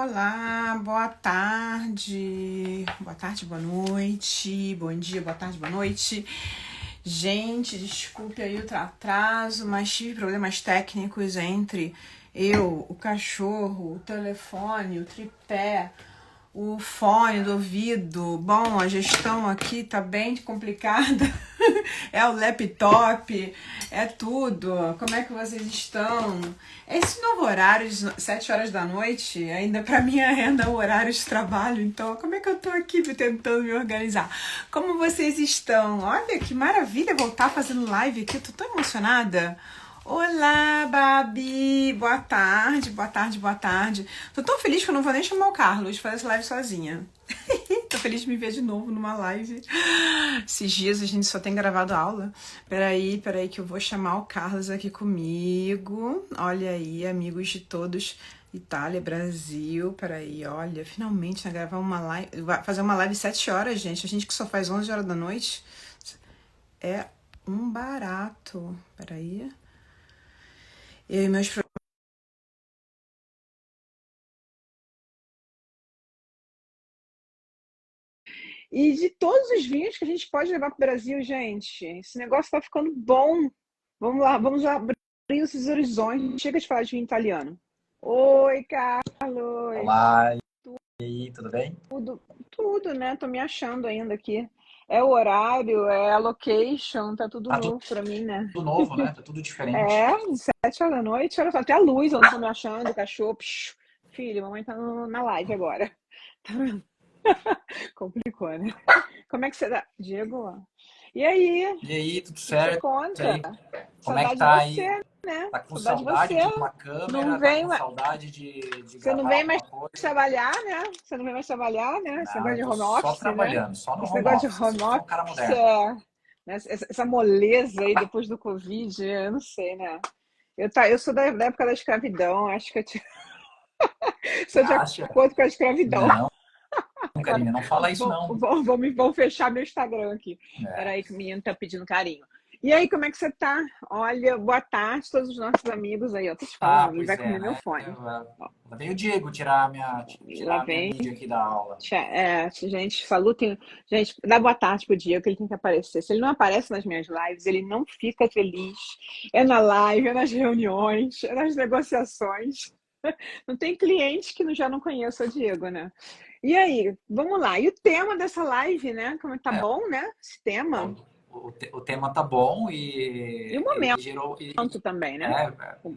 Olá, boa tarde. Boa tarde, boa noite. Bom dia, boa tarde, boa noite. Gente, desculpe aí o atraso, mas tive problemas técnicos entre eu, o cachorro, o telefone, o tripé, o fone do ouvido. Bom, a gestão aqui tá bem complicada. É o laptop, é tudo. Como é que vocês estão? Esse novo horário de 7 horas da noite, ainda pra mim ainda é o horário de trabalho, então como é que eu tô aqui tentando me organizar? Como vocês estão? Olha que maravilha voltar fazendo live aqui, eu tô tão emocionada. Olá, Babi! Boa tarde, boa tarde, boa tarde. Tô tão feliz que eu não vou nem chamar o Carlos, fazer essa live sozinha. Tô feliz de me ver de novo numa live. Esses dias a gente só tem gravado aula. Peraí que eu vou chamar o Carlos aqui comigo. Olha aí, amigos de todos. Itália, Brasil, peraí, olha, finalmente vai gravar uma live, vai fazer uma live 7 horas, gente. A gente que só faz 11 horas da noite. É um barato. Peraí. Eu e meus E de todos os vinhos que a gente pode levar para o Brasil, gente, esse negócio está ficando bom. Vamos lá, vamos abrir esses horizontes. Chega de falar de vinho italiano. Oi, Carlos. Olá, e aí, tudo bem? Tudo, né? Tô me achando ainda aqui. É o horário, é a location, tá tudo Tá novo para mim, né? tudo novo, né? Tá tudo diferente. É, 7 horas da noite, olha só, até a luz, eu não tô me achando, cachorro. Psh, filho, mamãe tá na live agora. Complicou, né? Como é que você tá? Diego? E aí? O E aí, tudo que que você certo? E conta? aí, como é que Saudade de tá aí? você, né? Tá com Saudade de saudade você. de uma Não câmera? Tá vem, com saudade de você não gravar vem mais alguma coisa? trabalhar, né? Você não vem mais trabalhar, né? Esse Não, negócio eu de tô home só office, né? trabalhando, só no Esse home negócio de office. home Sou um cara office, moderno. né? Essa moleza aí depois do Covid, eu não sei, né? Eu sou da época da escravidão, acho que Você sou de acha? acordo com a escravidão. Não, Agora, Karina, não fala isso não. vão fechar meu Instagram aqui. É. Peraí, que o menino tá pedindo carinho. E aí, como é que você tá? Olha, boa tarde, todos os nossos amigos aí. Eu tô te Ah, falando, ele pois vai é, comer meu né? fone. Ó, Lá veio o Diego tirar lá tirar a minha vem. mídia aqui da aula. Gente, salutem. Gente, dá boa tarde pro Diego, que ele tem que aparecer. Se ele não aparece nas minhas lives, ele não fica feliz. É na live, é nas reuniões, é nas negociações. Não tem cliente que já não conheça o Diego, né? E aí, vamos lá. E o tema dessa live, né? Como tá É, bom, né? Esse tema. o tema tá bom E o e ele momento gerou. também, né? É,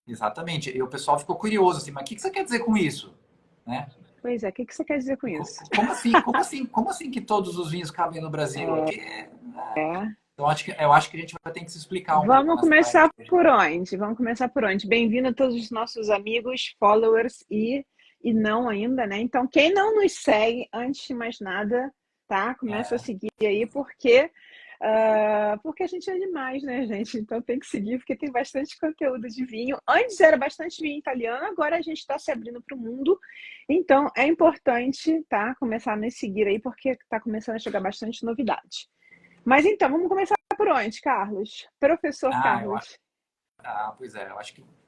exatamente. E o pessoal ficou curioso, assim, mas o que você quer dizer com isso? Né? Pois é, o que que você quer dizer com isso? Como assim? Como assim que todos os vinhos cabem no Brasil? Aqui, É. eu acho que a gente vai ter que se explicar um pouco Vamos nessa live começar de hoje. por onde? Vamos começar por onde? Bem-vindo a todos os nossos amigos, followers e não ainda, né? Então, quem não nos segue, antes de mais nada, tá? Começa a É, seguir aí, porque a gente é demais, né, gente? Então tem que seguir, porque tem bastante conteúdo de vinho. Antes era bastante vinho italiano, agora a gente está se abrindo para o mundo. Então é importante, tá? Começar a nos seguir aí, porque está começando a chegar bastante novidade. Mas então, vamos começar por onde, Carlos? Professor ah, eu, Carlos, pois é, eu acho que vamos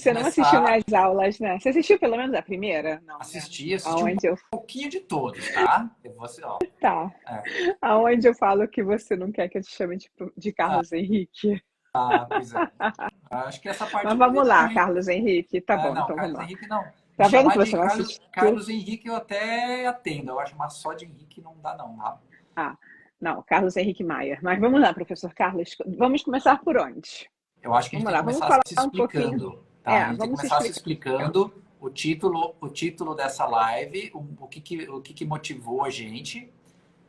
você não assistiu começar minhas aulas, né? Você assistiu pelo menos a primeira? a Não, né? assistir um Aonde eu pouquinho de todos, tá? Eu vou, assim, ó, tá. é, Aonde eu falo que você não quer que eu te chame de Carlos Henrique. pois é. Acho que essa parte Mas eu não vi vamos não, lá, hein? Carlos Henrique. Tá bom, Não, então vamos Carlos lá. Henrique não. Me Tá vendo que chamar de você não assistiu? Carlos Henrique eu até atendo. Eu acho, mas só de Henrique não dá não, tá? Ah, não, Carlos Henrique Maia. Mas vamos lá, professor Carlos. Vamos começar por onde? Eu acho que a gente Vamos tem que lá, vamos começar falar se um pouquinho. explicando, tá? A gente tem que Vamos se começar se explicar. explicando o título dessa live, o que motivou a gente,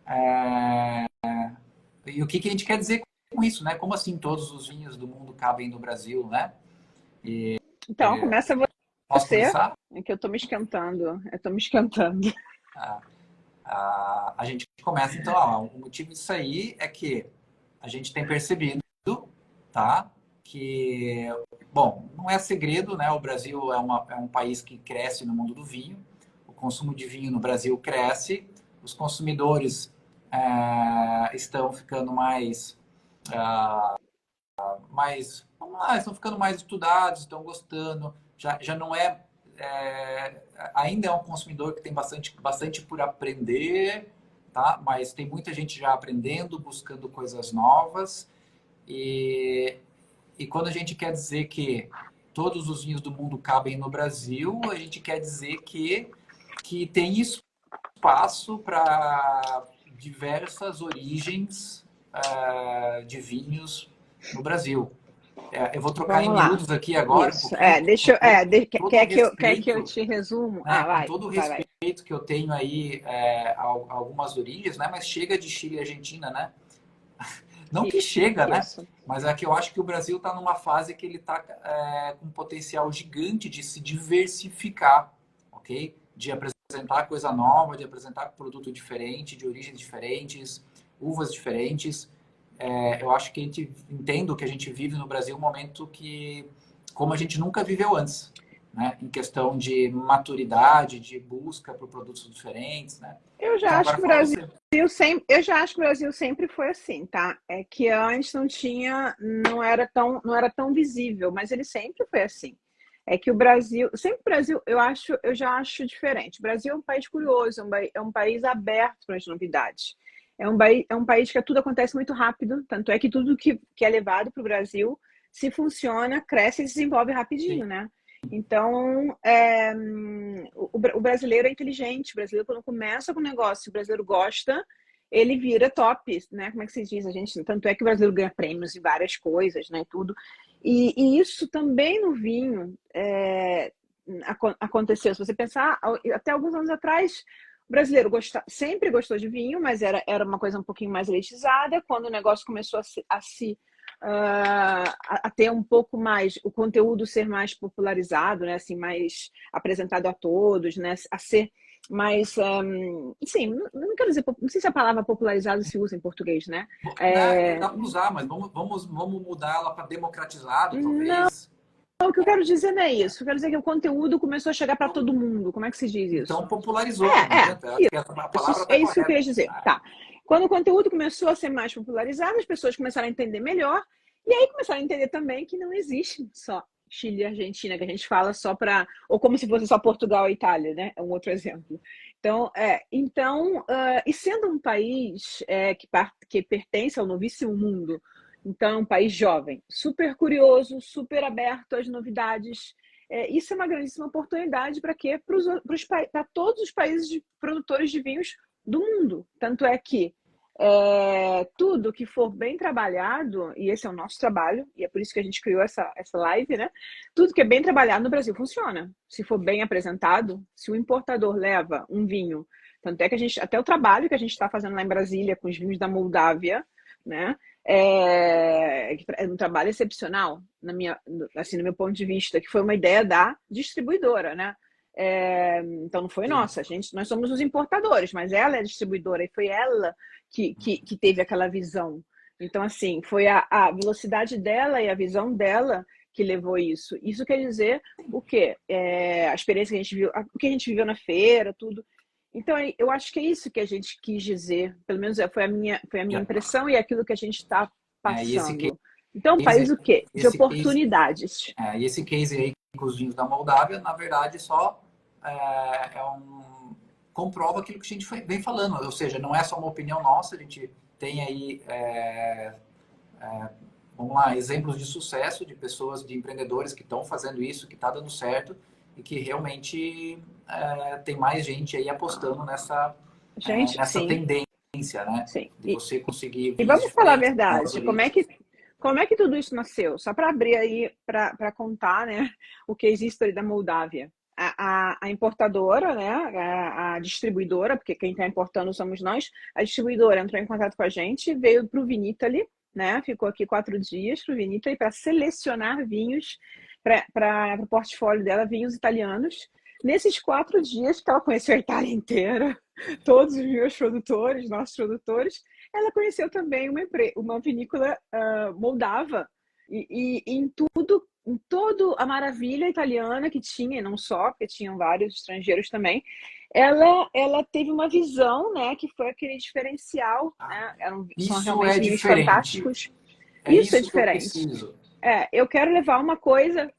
é, e o que a gente quer dizer com isso, né? Como assim todos os vinhos do mundo cabem no Brasil, né? Então, começa Posso você, começar? é que eu tô me esquentando. Eu tô me esquentando. A gente começa, então, ó, o motivo disso aí é que a gente tem percebido, tá? Que, bom, não é segredo, né? O Brasil é um país que cresce no mundo do vinho, o consumo de vinho no Brasil cresce, os consumidores estão ficando mais, vamos lá, estão ficando mais estudados, estão gostando, já não é, ainda é um consumidor que tem bastante por aprender, tá? Mas tem muita gente já aprendendo, buscando coisas novas. E, e quando a gente quer dizer que todos os vinhos do mundo cabem no Brasil, a gente quer dizer que tem espaço para diversas origens de vinhos no Brasil. Eu vou trocar em Vamos lá. miúdos aqui agora um Isso. pouquinho, Deixa eu, todo o quer que eu respeito, te resumo? né, com Vai, todo o vai, vai. respeito que eu tenho aí a algumas origens, né, mas chega de Chile e Argentina, né? Não que chega, né? Isso. Mas é que eu acho que o Brasil está numa fase que ele está com um potencial gigante de se diversificar, ok? De apresentar coisa nova, de apresentar produto diferente, de origens diferentes, uvas diferentes. Eu acho que a gente entendo que a gente vive no Brasil um momento que, como a gente nunca viveu antes, né? Em questão de maturidade, de busca por produtos diferentes, né? Eu já Então acho agora que o fala Brasil você. eu já acho que o Brasil sempre foi assim, tá? É que antes não tinha, não era tão visível, mas ele sempre foi assim. É que o Brasil, sempre o Brasil, eu já acho diferente. O Brasil é um país curioso, é um país aberto para as novidades. É um país que tudo acontece muito rápido, tanto é que tudo que é levado para o Brasil, se funciona, cresce e se desenvolve rapidinho, Sim. né? Então, o brasileiro é inteligente. O brasileiro, quando começa com um negócio, o brasileiro gosta, ele vira top, né? Como é que se diz? A gente, tanto é que o brasileiro ganha prêmios e várias coisas, né? Tudo. E isso também no vinho aconteceu. Se você pensar, até alguns anos atrás, o brasileiro sempre gostou de vinho, mas era uma coisa um pouquinho mais elitizada. Quando o negócio começou a ter um pouco mais, o conteúdo ser mais popularizado, né? Assim, mais apresentado a todos, né? A ser mais, sim, não quero dizer, não sei se a palavra popularizado se usa em português, né? Né, dá para usar, mas vamos mudar ela para democratizado, Não, talvez. o que eu quero dizer não é isso. Eu quero dizer que o conteúdo começou a chegar para todo mundo. Como é que se diz Então isso? popularizou, não adianta. Eu acho que essa palavra É está isso que eu correta. queria dizer. Tá. Quando o conteúdo começou a ser mais popularizado, as pessoas começaram a entender melhor, e aí começaram a entender também que não existe só Chile e Argentina, que a gente fala só para. Ou como se fosse só Portugal e Itália, né? É um outro exemplo. E sendo um país que pertence ao novíssimo mundo, então é um país jovem, super curioso, super aberto às novidades. Isso é uma grandíssima oportunidade para quê? Para todos os países produtores de vinhos do mundo. Tanto é que tudo que for bem trabalhado, e esse é o nosso trabalho, e é por isso que a gente criou essa live, né? Tudo que é bem trabalhado no Brasil funciona. Se for bem apresentado, se o importador leva um vinho, tanto é que até o trabalho que a gente está fazendo lá em Brasília com os vinhos da Moldávia, né? É um trabalho excepcional, assim, no meu ponto de vista, que foi uma ideia da distribuidora, né? Então não foi Sim. nossa, nós somos os importadores, mas ela é a distribuidora e foi ela que teve aquela visão. Então, assim, foi a velocidade dela e a visão dela que levou isso. Isso quer dizer o quê? A experiência que a gente viu, o que a gente viveu na feira, tudo. Então, eu acho que é isso que a gente quis dizer, pelo menos foi a minha impressão e aquilo que a gente está E esse passando. Então, é um país case, o quê? De esse case, oportunidades. e esse case aí com os vinhos da Moldávia, na verdade, só comprova aquilo que a gente vem falando. Ou seja, não é só uma opinião nossa, a gente tem aí, vamos lá, exemplos de sucesso de pessoas, de empreendedores que estão fazendo isso, que está dando certo e que realmente tem mais gente aí apostando Gente, nessa sim, tendência, né? sim. De você conseguir E vinhos vamos falar a diferentes, novas verdade, origens. como é que tudo isso nasceu? Só para abrir aí, para contar, né, o case history da Moldávia. A importadora, né, a distribuidora, porque quem está importando somos nós, a distribuidora entrou em contato com a gente, veio para o Vinitaly, né, ficou aqui 4 dias para o Vinitaly para selecionar vinhos para o portfólio dela, vinhos italianos. Nesses 4 dias que ela conheceu a Itália inteira, todos os meus produtores, nossos produtores, ela conheceu também uma vinícola moldava e em toda a maravilha italiana que tinha, e não só, porque tinham vários estrangeiros também, ela teve uma visão, né, que foi aquele diferencial, né, são Isso é realmente vinhos diferente. fantásticos. É Isso é isso que eu diferente. preciso. Eu quero levar uma coisa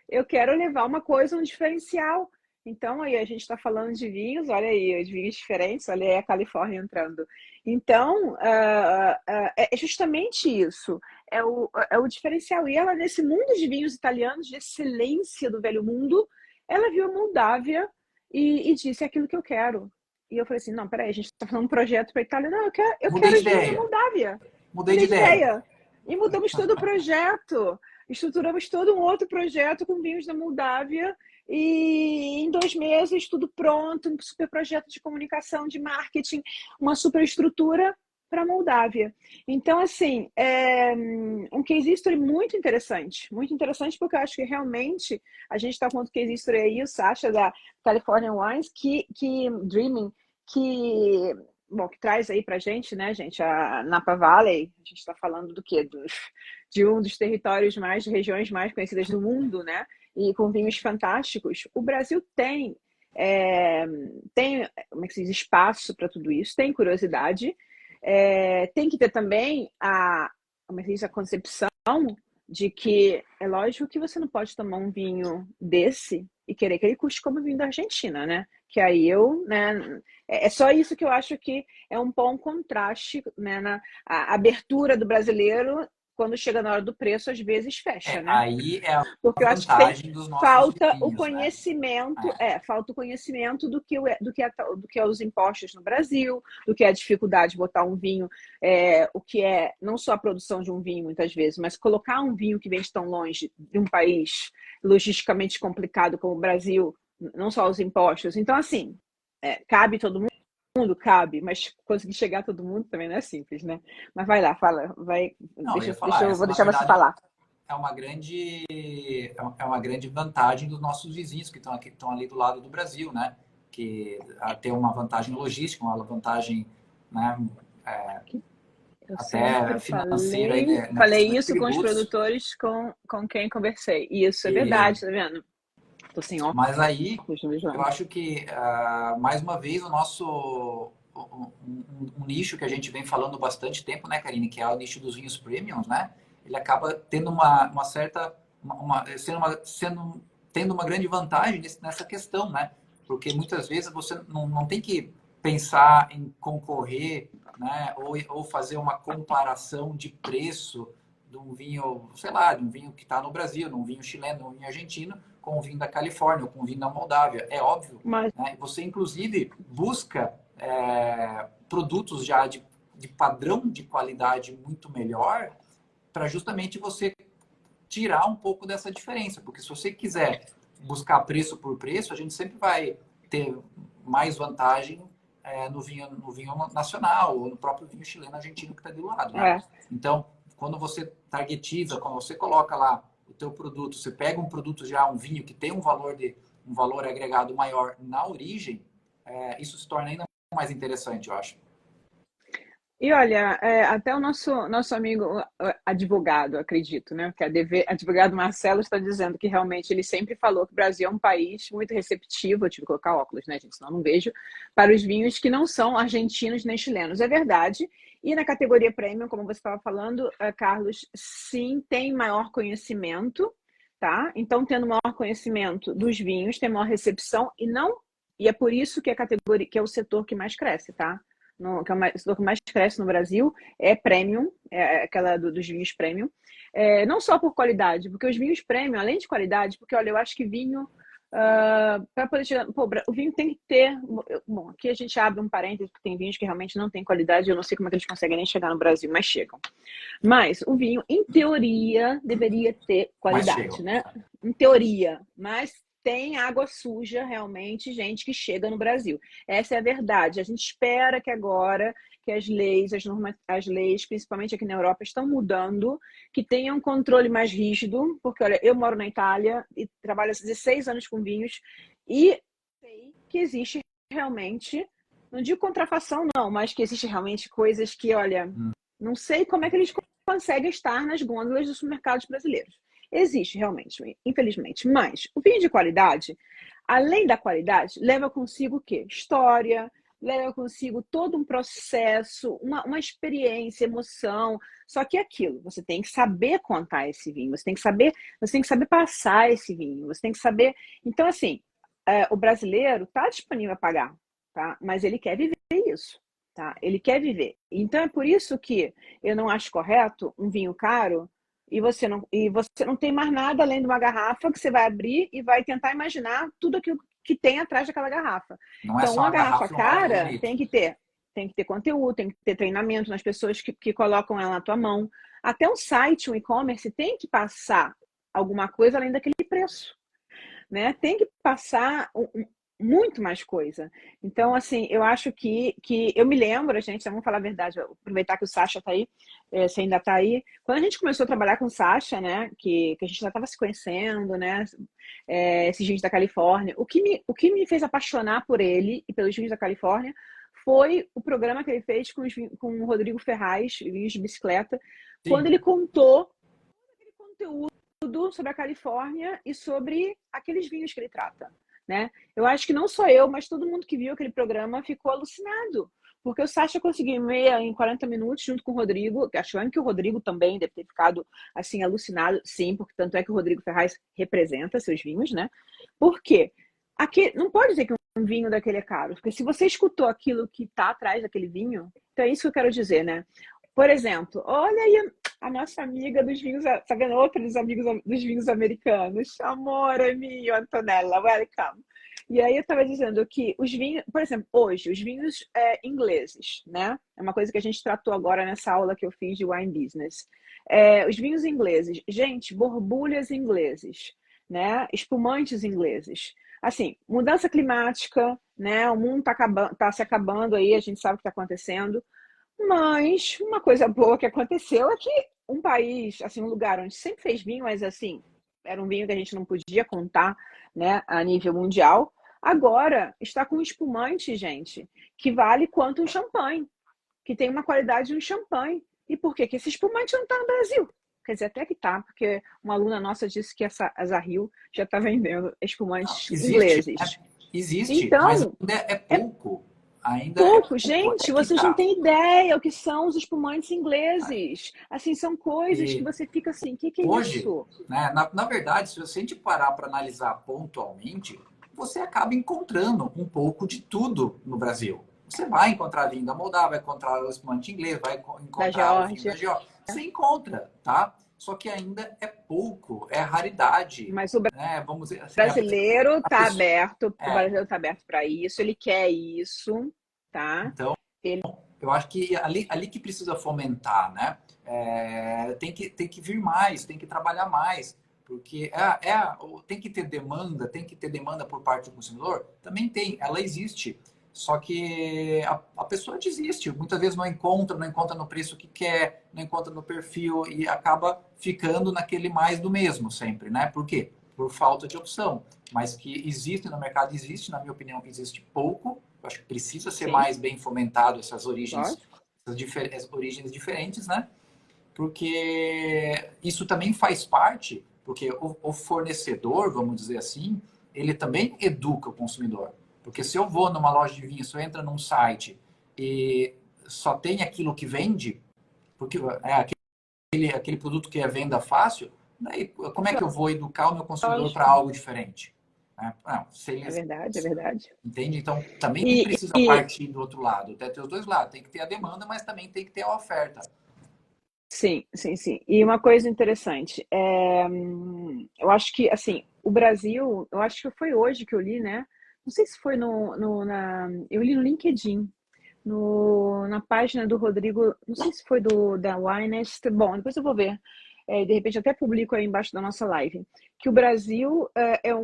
eu quero levar uma coisa, um diferencial. Então, aí a gente está falando de vinhos, olha aí, os vinhos diferentes, olha aí a Califórnia entrando. Então, é justamente isso, é o diferencial. E ela, nesse mundo de vinhos italianos, de excelência do velho mundo, ela viu a Moldávia e disse: é aquilo que eu quero. E eu falei assim: não, peraí, a gente está fazendo um projeto para a Itália. Não, eu Mudei quero de os vinhos da ideia. Moldávia. Mudei de Mudei de ideia. ideia. E mudamos todo o projeto. Estruturamos todo um outro projeto com vinhos da Moldávia. E em 2 meses, tudo pronto, um super projeto de comunicação, de marketing, uma super estrutura para a Moldávia. Então, assim, é um case history muito interessante porque eu acho que realmente a gente está com outro case history aí, o Sasha da California Wines, que Dreaming, bom, que traz aí pra gente, né, gente, a Napa Valley. A gente está falando do quê? De um dos territórios mais, regiões mais conhecidas do mundo, né? E com vinhos fantásticos. O Brasil tem, como é que se diz, espaço para tudo isso, tem curiosidade, tem que ter também como é que se diz, a concepção de que é lógico que você não pode tomar um vinho desse e querer que ele custe como o vinho da Argentina, né? Que aí né, é só isso que eu acho que é um bom contraste, né, a abertura do brasileiro. Quando chega na hora do preço, às vezes fecha, né? Aí é a Porque eu acho que vantagem dos nossos falta o vizinhos, né? conhecimento, falta o conhecimento do que é os impostos no Brasil, do que é a dificuldade de botar um vinho, o que é não só a produção de um vinho, muitas vezes, mas colocar um vinho que vem de tão longe de um país logisticamente complicado como o Brasil, não só os impostos. Então, assim, cabe todo mundo? Cabe, mas conseguir chegar a todo mundo também não é simples, né? Mas vai lá, fala, vai, Não, eu ia falar, vou essa na deixar você verdade falar. é uma grande vantagem dos nossos vizinhos que estão ali do lado do Brasil, né? Que tem uma vantagem logística, uma vantagem, né, Eu até sempre financeira aí, falei, né, na falei questão de isso com os tributos. produtores com quem conversei. E isso é E, verdade, tá vendo? Tô sem mas aí óculos, não vejo eu nada. acho que mais uma vez o nosso um nicho que a gente vem falando bastante tempo, né, Karine, que é o nicho dos vinhos premiums, né? Ele acaba tendo uma certa tendo uma grande vantagem nessa questão, né? Porque muitas vezes você não tem que pensar em concorrer, né? Ou fazer uma comparação de preço de um vinho, sei lá, de um vinho que está no Brasil, de um vinho chileno, de um vinho argentino, com o vinho da Califórnia, ou com o vinho da Moldávia. É óbvio, Mas, né? Você, inclusive, busca produtos já de padrão de qualidade muito melhor para justamente você tirar um pouco dessa diferença. Porque se você quiser buscar preço por preço, a gente sempre vai ter mais vantagem no vinho nacional ou no próprio vinho chileno argentino que está do lado, né? Então, quando você targetiza, quando você coloca lá o teu produto, você pega um produto já, um vinho que tem um valor agregado maior na origem, isso se torna ainda mais interessante, eu acho. e olha, até o nosso amigo advogado, acredito, né? Que advogado Marcelo está dizendo que realmente ele sempre falou que o Brasil é um país muito receptivo. Eu tive que colocar óculos, né, gente? Senão eu não vejo, para os vinhos que não são argentinos nem chilenos. É verdade. E na categoria premium, como você estava falando, Carlos, sim, tem maior conhecimento, tá? Então, tendo maior conhecimento dos vinhos, tem maior recepção e é por isso que a categoria, que é o setor que mais cresce, tá? Que é o setor que mais cresce no Brasil, é premium, é aquela dos vinhos premium. Não só por qualidade, porque os vinhos premium, além de qualidade, porque olha, eu acho que vinho, para poder chegar. Pô, o vinho tem que ter. Bom, aqui a gente abre um parênteses, porque tem vinhos que realmente não têm qualidade, eu não sei como é que eles conseguem nem chegar no Brasil, mas chegam. Mas o vinho, em teoria, deveria ter Mas qualidade, chegam. né? Em teoria, mas tem água suja, realmente, gente que chega no Brasil. Essa é a verdade. A gente espera que agora que as leis, principalmente aqui na Europa, estão mudando, que tenham um controle mais rígido, porque, olha, eu moro na Itália e trabalho há 16 anos com vinhos e sei que existe realmente, não digo contrafação, não, mas que existe realmente coisas que, olha, não sei como é que eles conseguem estar nas gôndolas dos supermercados brasileiros. Existe realmente, infelizmente. Mas o vinho de qualidade, além da qualidade, leva consigo o quê? História, leva consigo todo um processo, uma experiência, emoção. Só que é aquilo, você tem que saber contar esse vinho, você tem que saber passar esse vinho, você tem que saber. Então, assim, o brasileiro está disponível a pagar, tá? Mas ele quer viver isso, tá? Ele quer viver. Então é por isso que eu não acho correto um vinho caro e você não tem mais nada além de uma garrafa que você vai abrir e vai tentar imaginar tudo aquilo que tem atrás daquela garrafa. Não é Então, só uma uma garrafa garrafa e um rótulo cara bonito. tem que ter conteúdo, tem que ter treinamento nas pessoas que colocam ela na tua mão. Até um site, um e-commerce tem que passar alguma coisa além daquele preço, né? Tem que passar muito mais coisa. Então, assim, eu acho que eu me lembro, gente, vamos falar a verdade, aproveitar que o Sasha tá aí, você ainda tá aí. Quando a gente começou a trabalhar com o Sasha, né, que a gente já estava se conhecendo, né, esses vinhos da Califórnia, o que me fez apaixonar por ele e pelos vinhos da Califórnia foi o programa que ele fez com o Rodrigo Ferraz, Vinhos de Bicicleta, quando Sim, ele contou aquele conteúdo sobre a Califórnia e sobre aqueles vinhos que ele trata, né? Eu acho que não só eu, mas todo mundo que viu aquele programa ficou alucinado, porque o Sacha conseguiu em 40 minutos junto com o Rodrigo, achando que o Rodrigo também deve ter ficado assim alucinado, sim, porque tanto é que o Rodrigo Ferraz representa seus vinhos, né? Por quê? Aqui, não pode dizer que um vinho daquele é caro, porque se você escutou aquilo que está atrás daquele vinho, então é isso que eu quero dizer, né? Por exemplo, olha aí a nossa amiga dos vinhos, tá vendo? Outra dos amigos dos vinhos americanos. Amore mio, Antonella, welcome. E aí eu estava dizendo que os vinhos, por exemplo, hoje, os vinhos ingleses, né? É uma coisa que a gente tratou agora nessa aula que eu fiz de wine business. Os vinhos ingleses, gente, borbulhas ingleses, né? Espumantes ingleses. Assim, mudança climática, né? O mundo tá se acabando aí, a gente sabe o que está acontecendo. Mas uma coisa boa que aconteceu é que um país, assim, um lugar onde sempre fez vinho, mas assim, era um vinho que a gente não podia contar, né, a nível mundial, agora está com um espumante, gente, que vale quanto um champanhe, que tem uma qualidade de um champanhe. E por quê? Que esse espumante não está no Brasil. Quer dizer, até que tá, porque uma aluna nossa disse que a Zahil já está vendendo espumantes existe, né? ingleses. Existe, mas Então, ainda é é pouco. Ainda é pouco, pouco, gente, é que vocês não tá. têm ideia o que são os espumantes ingleses. Assim, são coisas que E você fica assim, o que é hoje, isso? né, na verdade, se você a gente parar para analisar pontualmente, você acaba encontrando um pouco de tudo no Brasil. Você vai encontrar vinho da Moldávia, vai encontrar o espumante inglês, vai Da encontrar o vinho da Geórgia. Geórgia. Você encontra, tá? Só que ainda é pouco, é raridade, Mas o né? Vamos dizer assim, brasileiro a está pessoa, aberto, o é, brasileiro está aberto para isso, ele quer isso, tá? então Ele eu acho que ali que precisa fomentar, né? Tem que vir mais, tem que trabalhar mais, porque tem que ter demanda, tem que ter demanda por parte do consumidor. Também tem, ela existe. Só que a pessoa desiste, muitas vezes não encontra no preço que quer, não encontra no perfil e acaba ficando naquele mais do mesmo sempre, né? Por quê? Por falta de opção. Mas que existe no mercado, existe, na minha opinião, existe pouco. Eu acho que precisa ser sim, mais bem fomentado lógico. essas origens diferentes, né? Porque isso também faz parte, porque o fornecedor, vamos dizer assim, ele também educa o consumidor. Porque se eu vou numa loja de vinho, se eu entro num site e só tem aquilo que vende, porque é aquele produto que é venda fácil, daí, como é que eu vou educar o meu consumidor para Lógico. algo diferente? Né? Não, se ele, É verdade, é verdade. entende? Então, também E, precisa e partir do outro lado. Até ter os dois lados. Tem que ter a demanda, mas também tem que ter a oferta. sim, sim, sim. E uma coisa interessante, eu acho que, assim, o Brasil, eu acho que foi hoje que eu li, né? Não sei se foi eu li no LinkedIn, na página do Rodrigo, não sei se foi da Winest, bom, depois eu vou ver. De repente até publico aí embaixo da nossa live, que o Brasil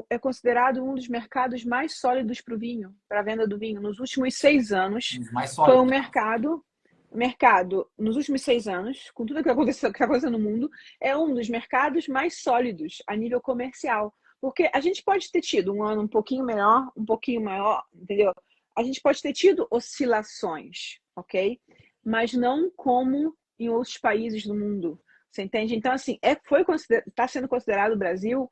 é considerado um dos mercados mais sólidos para o vinho, para a venda do vinho. Nos últimos 6 anos, Mais foi um sólido. mercado, nos últimos 6 anos, com tudo que está acontecendo no mundo, é um dos mercados mais sólidos a nível comercial. Porque a gente pode ter tido um ano um pouquinho melhor, um pouquinho maior, entendeu? A gente pode ter tido oscilações, ok? Mas não como em outros países do mundo. Você entende? Então, assim, está sendo considerado o Brasil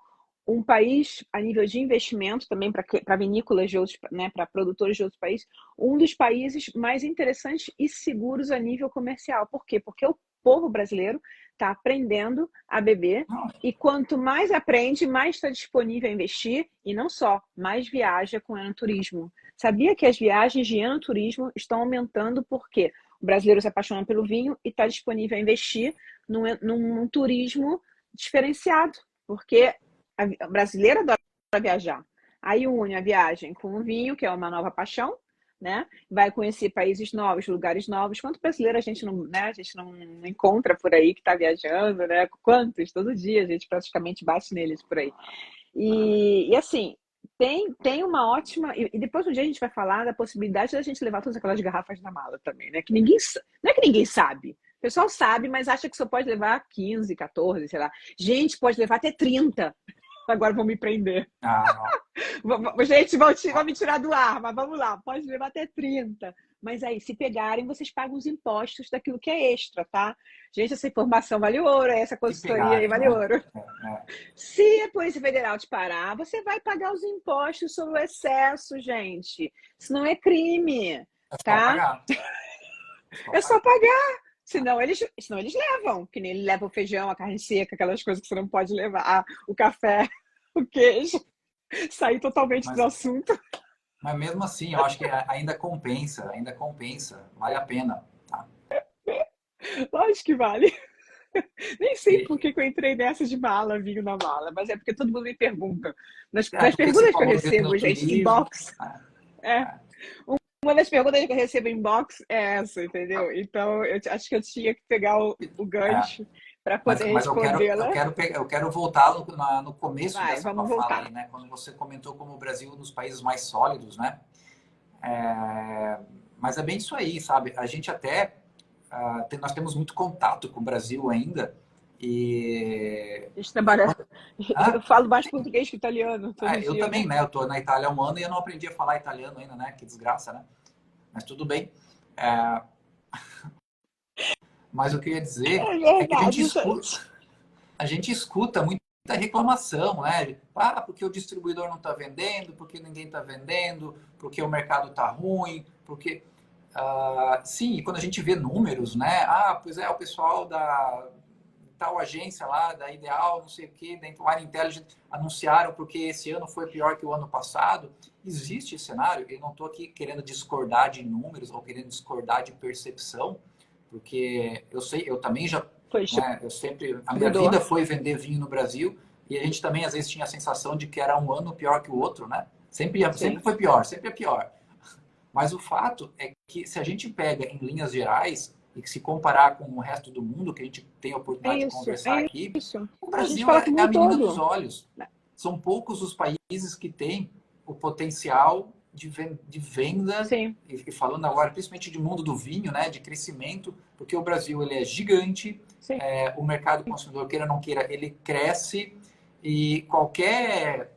um país, a nível de investimento, também para vinícolas de outros, né, para produtores de outros países, um dos países mais interessantes e seguros a nível comercial. Por quê? Porque o povo brasileiro está aprendendo a beber e quanto mais aprende, mais está disponível a investir e não só, mais viaja com enoturismo. Sabia que as viagens de enoturismo estão aumentando porque o brasileiro se apaixona pelo vinho e está disponível a investir num turismo diferenciado, porque a brasileira adora viajar. Aí une a viagem com o vinho, que é uma nova paixão, né? Vai conhecer países novos, lugares novos. Quanto brasileiro a gente não, né? A gente não encontra por aí que está viajando, né? Quantos? Todo dia a gente praticamente bate neles por aí. E assim, tem uma ótima... E depois um dia a gente vai falar da possibilidade da gente levar todas aquelas garrafas na mala também, né? Que ninguém... Não é que ninguém sabe. O pessoal sabe, mas acha que só pode levar 15, 14, sei lá. Gente, pode levar até 30. Agora vão me prender. Gente, vão me tirar do ar, mas vamos lá, pode levar até 30. Mas aí, se pegarem, vocês pagam os impostos daquilo que é extra, tá? Gente, essa informação vale ouro, essa consultoria aí vale ouro. Se a Polícia Federal te parar, você vai pagar os impostos sobre o excesso, gente. Isso não é crime, tá? É só pagar. Senão eles levam, que nem ele leva o feijão, a carne seca, aquelas coisas que você não pode levar, o café, o queijo. Sair totalmente do assunto. Mas mesmo assim, eu acho que ainda compensa, vale a pena. Tá? Lógico que vale. Nem sei por que eu entrei nessa de mala, vinho na mala, mas é porque todo mundo me pergunta. Nas perguntas que eu recebo, gente, inbox. Uma das perguntas que eu recebo inbox é essa, entendeu? Então, eu acho que eu tinha que pegar o gancho para poder respondê-la. Eu quero voltar no começo dessa tua voltar. fala aí, né? Quando você comentou como o Brasil é um dos países mais sólidos, né? Mas é bem isso aí, sabe? A gente até... nós temos muito contato com o Brasil ainda. E... A gente trabalha... Eu falo mais português que italiano. Eu também, né? Eu tô na Itália há um ano e eu não aprendi a falar italiano ainda, né? Que desgraça, né? Mas tudo bem. Mas o que eu ia dizer é que a gente escuta muita reclamação, né? Porque o distribuidor não está vendendo, porque ninguém está vendendo, porque o mercado está ruim, porque... sim, quando a gente vê números, né? Pois é, o pessoal da tal agência lá, da Ideal, não sei o quê, da Wine Intelligence, anunciaram porque esse ano foi pior que o ano passado. Existe esse cenário, eu não estou aqui querendo discordar de números ou querendo discordar de percepção, porque eu sei, eu também já, né, a minha vida foi vender vinho no Brasil e a gente também às vezes tinha a sensação de que era um ano pior que o outro, né? Sempre foi pior, sempre é pior. Mas o fato é que se a gente pega em linhas gerais e que se comparar com o resto do mundo, que a gente tem a oportunidade de conversar aqui, o Brasil é a menina dos olhos. São poucos os países que têm o potencial de venda, e falando agora principalmente de mundo do vinho, né, de crescimento, porque o Brasil ele é gigante, o mercado consumidor, queira ou não queira, ele cresce e qualquer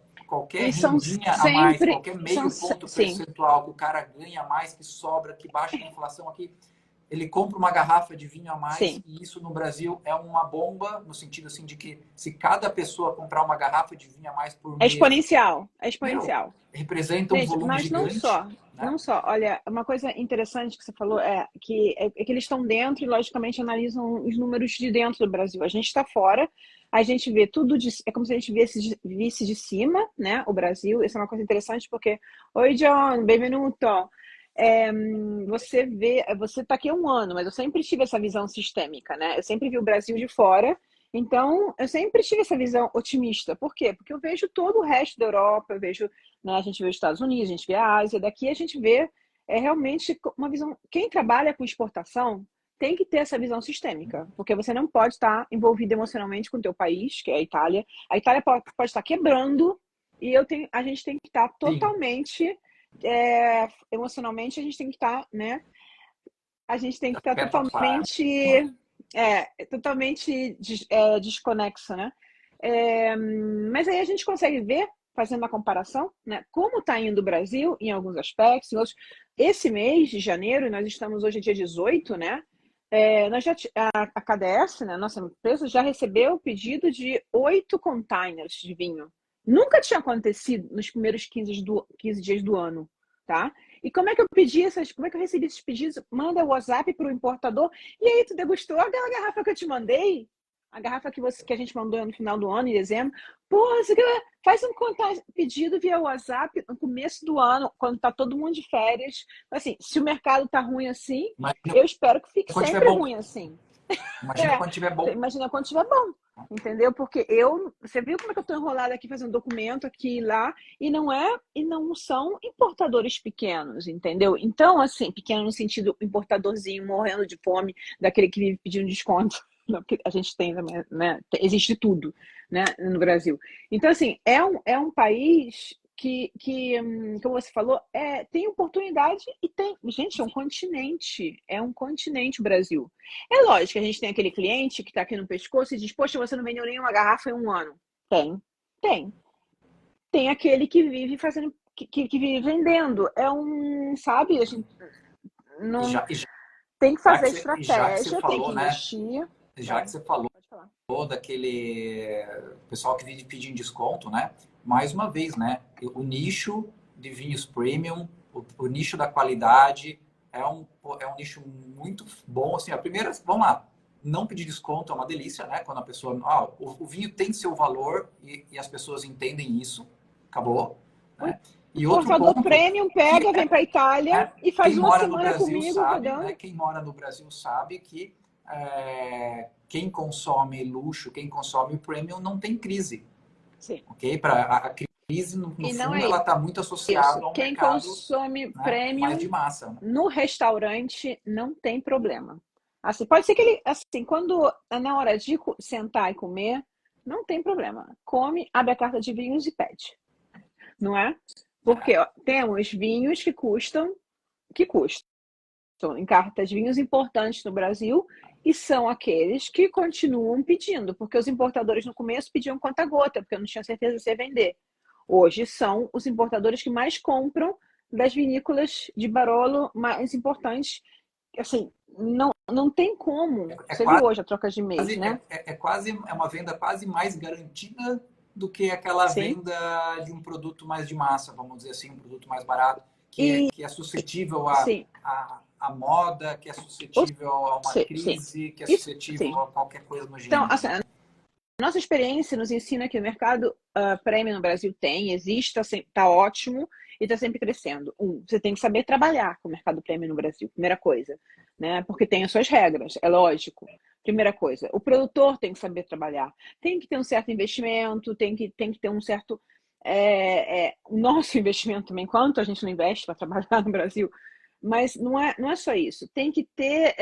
rendinha a mais, qualquer meio ponto percentual que o cara ganha mais, que sobra, que baixa a inflação aqui, ele compra uma garrafa de vinho a mais e isso no Brasil é uma bomba, no sentido assim de que se cada pessoa comprar uma garrafa de vinho a mais por mês... É exponencial. Representa um volume gigante. Mas não só. Olha, uma coisa interessante que você falou é que eles estão dentro e, logicamente, analisam os números de dentro do Brasil. A gente está fora, a gente vê tudo, é como se a gente visse de cima, né, o Brasil. Isso é uma coisa interessante porque... Oi, John, bem-vindo. Você está aqui há um ano, mas eu sempre tive essa visão sistêmica, né? Eu sempre vi o Brasil de fora, então eu sempre tive essa visão otimista. Por quê? Porque eu vejo todo o resto da Europa, eu vejo, né, a gente vê os Estados Unidos, a gente vê a Ásia, daqui a gente vê realmente uma visão. Quem trabalha com exportação tem que ter essa visão sistêmica, porque você não pode estar envolvido emocionalmente com o teu país, que é a Itália. A Itália pode estar quebrando e a gente tem que estar totalmente... emocionalmente a gente tem que estar, né? A gente tem que estar totalmente desconexo, né? Mas aí a gente consegue ver, fazendo uma comparação, né? Como está indo o Brasil em alguns aspectos, em outros. Esse mês de janeiro, nós estamos hoje dia 18, né? A KDS, né, nossa empresa, já recebeu o pedido de 8 containers de vinho Nunca tinha acontecido nos primeiros 15 dias do ano, tá? E como é que eu como é que eu recebi esses pedidos? Manda o WhatsApp para o importador. E aí, tu degustou aquela garrafa que eu te mandei? A garrafa que a gente mandou no final do ano, em dezembro. Pô, faz um pedido via WhatsApp no começo do ano, quando tá todo mundo de férias. Assim, se o mercado tá ruim assim, Imagina eu espero que fique quando tiver sempre bom. ruim assim. Imagina quando tiver bom. Imagina quando tiver bom, entendeu? Porque você viu como é que eu tô enrolada aqui fazendo documento aqui e lá, e não são importadores pequenos, entendeu? Então, assim, pequeno no sentido importadorzinho morrendo de fome, daquele que vive pedindo desconto. Não, porque a gente tem também, né? Existe tudo, né, no Brasil. Então, assim, é um país como você falou, tem oportunidade e tem. Gente, é um continente o Brasil. É lógico que a gente tem aquele cliente que está aqui no pescoço e diz, poxa, você não vendeu nenhuma garrafa em um ano. Tem. Tem aquele que vive fazendo, que vive vendendo. Sabe, a gente E não já, e já tem que que fazer você estratégia, tem que falou, né? investir. Já que Vai, você falou pode falar. daquele pessoal que vive pedindo desconto, né? Mais uma vez, né? O nicho de vinhos premium, o nicho da qualidade é um nicho muito bom. Assim, a primeira, vamos lá, não pedir desconto é uma delícia, né? Quando a pessoa, o vinho tem seu valor e as pessoas entendem isso, acabou, né? O E outro importador ponto premium que pega, vem para a Itália né? e faz Quem uma mora no semana Brasil comigo sabe, né? rodando. Quem mora no Brasil sabe que quem consome luxo, quem consome premium não tem crise, Sim. ok? Para a crise no E não fundo é ela está muito isso. associada a um Quem mercado, consome né, mais premium de massa. Né? no restaurante não tem problema. Assim, pode ser que ele, assim, quando é na hora de sentar e comer, não tem problema. Come, abre a carta de vinhos e pede. Não é? Porque temos vinhos que custam em cartas de vinhos importantes no Brasil e são aqueles que continuam pedindo, porque os importadores no começo pediam conta-gota, porque eu não tinha certeza se ia vender. Hoje são os importadores que mais compram das vinícolas de Barolo mais importantes. Assim, não tem como. Você viu hoje a troca de mês, né? Quase uma venda quase mais garantida do que aquela Sim. venda de um produto mais de massa, vamos dizer assim, um produto mais barato, que é suscetível Sim. a moda, que é suscetível a uma Sim. crise, que é Isso, suscetível sim. a qualquer coisa no Então, gênero. assim, Né? a nossa experiência nos ensina que o mercado premium no Brasil existe, está ótimo e está sempre crescendo. Você tem que saber trabalhar com o mercado premium no Brasil, primeira coisa, né? Porque tem as suas regras, é lógico. Primeira coisa, o produtor tem que saber trabalhar, tem que ter um certo investimento, tem que ter um certo o nosso investimento também, quanto a gente não investe para trabalhar no Brasil, mas não é só isso. Tem que ter,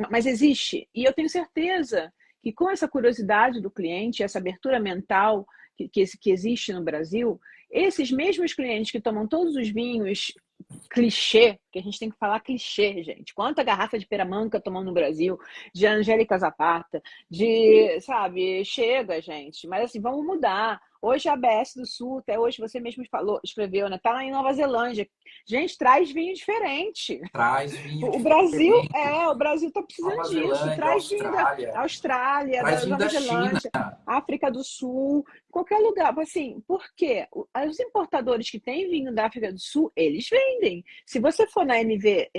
mas existe. E eu tenho certeza que com essa curiosidade do cliente, essa abertura mental que existe no Brasil, esses mesmos clientes que tomam todos os vinhos clichê, que a gente tem que falar clichê, gente. Quanta garrafa de peramanca tomamos no Brasil, de Angélica Zapata, sabe, chega, gente. Mas assim, vamos mudar. Hoje a ABS do Sul, até hoje você mesmo escreveu, né? Tá lá em Nova Zelândia. Gente, traz vinho diferente. Traz vinho O diferente. Brasil tá precisando Nova disso. Zelândia, Traz vinho da Austrália, Austrália, traz da vinho Nova da China. Zelândia, África do Sul, qualquer lugar. Assim, por quê? Os importadores que têm vinho da África do Sul, eles vendem. Se você for na MV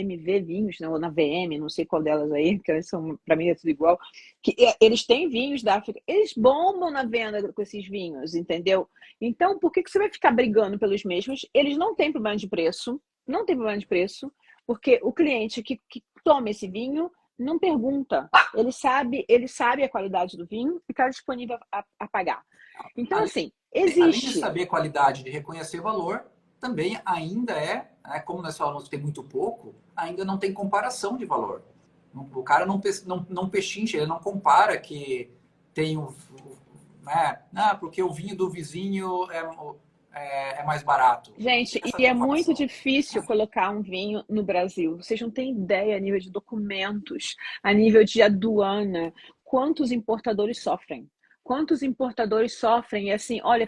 Vinhos, né, ou na VM, não sei qual delas aí, porque elas são, para mim é tudo igual, eles têm vinhos da África, eles bombam na venda com esses vinhos, entendeu? Então, por que você vai ficar brigando pelos mesmos? Eles não têm problema de preço, não tem problema de preço, porque o cliente que toma esse vinho não pergunta, ele sabe a qualidade do vinho e está disponível a pagar. Então, assim, Além de existe. saber qualidade, de reconhecer valor, também ainda né, como nós falamos que tem muito pouco, ainda não tem comparação de valor. O cara não pechincha, ele não compara que tem né, porque o vinho do vizinho é mais barato. Gente, Essa e é muito comparação. difícil colocar um vinho no Brasil. Vocês não têm ideia a nível de documentos, a nível de aduana, quantos importadores sofrem. Quantos importadores sofrem? E assim, olha,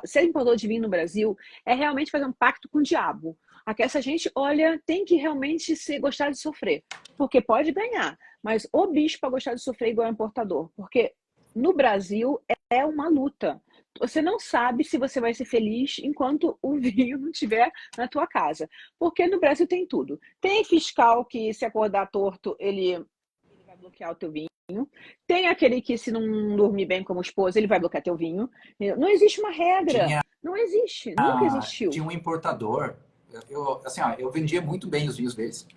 ser importador de vinho no Brasil é realmente fazer um pacto com o diabo. Aqui essa gente, olha, tem que realmente gostar de sofrer. Porque pode ganhar, mas o bicho para gostar de sofrer igual importador. Porque no Brasil é uma luta. você não sabe se você vai ser feliz enquanto o vinho não estiver na tua casa. Porque no Brasil tem tudo. Tem fiscal que, se acordar torto, ele vai bloquear o teu vinho. Tem aquele que, se não dormir bem como esposa, ele vai bloquear teu vinho. Não existe uma regra. Tinha, Não existe. Nunca existiu. tinha um importador, assim, ó, eu vendia muito bem os vinhos deles.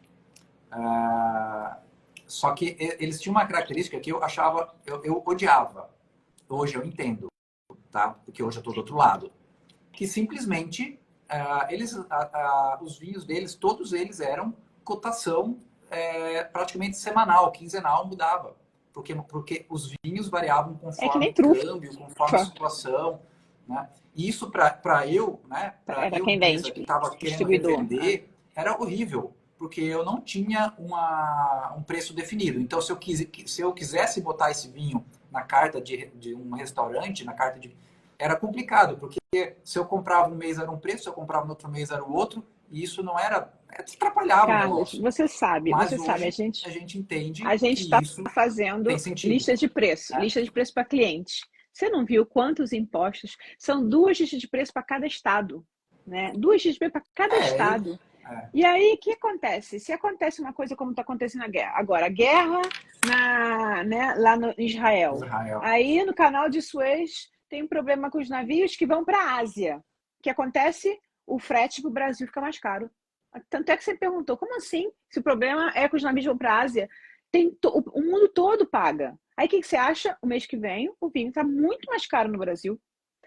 Só que eles tinham uma característica que eu achava, eu odiava. Hoje eu entendo, tá? Porque hoje eu estou do outro lado. Que simplesmente os vinhos deles, todos eles eram cotação praticamente semanal, quinzenal, mudava. Porque os vinhos variavam É que conforme nem o trufa. câmbio, conforme a situação, né? E isso para eu, né? Para Para eu, quem empresa vende, que estava querendo distribuidor. revender, era horrível, porque eu não tinha um preço definido. Então, se eu quisesse botar esse vinho na carta de um restaurante, na carta de... Era complicado, porque se eu comprava um mês era um preço, se eu comprava no outro mês era o outro, e isso não era... atrapalhava o Carlos, negócio. você sabe, Mas a hoje gente a gente entende a gente que está isso tem fazendo sentido, né? lista de preço para clientes. Você não viu quantos impostos? São 2 listas de preço para cada estado, né? 2 listas de preço para cada É, estado. é, E aí, o que acontece? Se acontece uma coisa como está acontecendo na guerra, agora, a guerra lá no Israel. Israel. Aí, no canal de Suez, tem um problema com os navios que vão para a Ásia. O que acontece? O frete para o Brasil fica mais caro. Tanto é que você perguntou, como assim? Se o problema é que os navios vão para a Ásia, o mundo todo paga. Aí, o que você acha? O mês que vem, o vinho está muito mais caro no Brasil.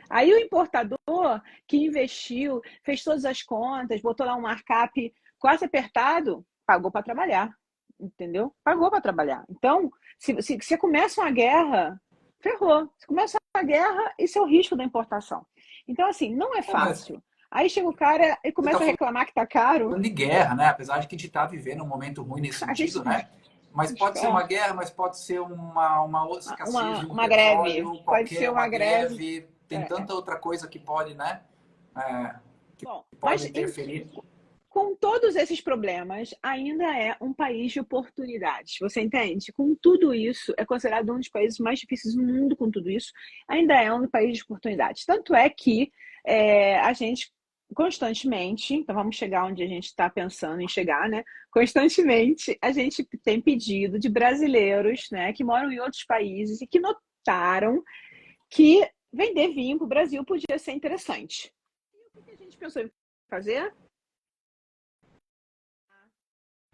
Aí o importador que investiu, fez todas as contas, botou lá um markup quase apertado, pagou para trabalhar, entendeu? Pagou para trabalhar. Então, se começa uma guerra, ferrou. Se começa uma guerra, isso é o risco da importação. Então, assim, não é Mas fácil. Aí chega o cara e você está começa a reclamar que tá caro. falando de guerra, né? Apesar de que a gente está vivendo um momento ruim nesse A gente, sentido, né? Mas pode ser é, uma guerra, mas pode ser uma escassez de um uma greve. petróleo, Pode ser qualquer, uma uma greve. greve. Tem É. tanta outra coisa que pode, né? É, Bom, pode mas interferir. com todos esses problemas, ainda é um país de oportunidades. Você entende? Com tudo isso, é considerado um dos países mais difíceis do mundo. Com tudo isso, ainda é um país de oportunidades. Tanto é que a gente constantemente, então vamos chegar onde a gente está pensando em chegar, né? Constantemente a gente tem pedido de brasileiros, né, que moram em outros países e que notaram que vender vinho para o Brasil podia ser interessante. E o que a gente pensou em fazer?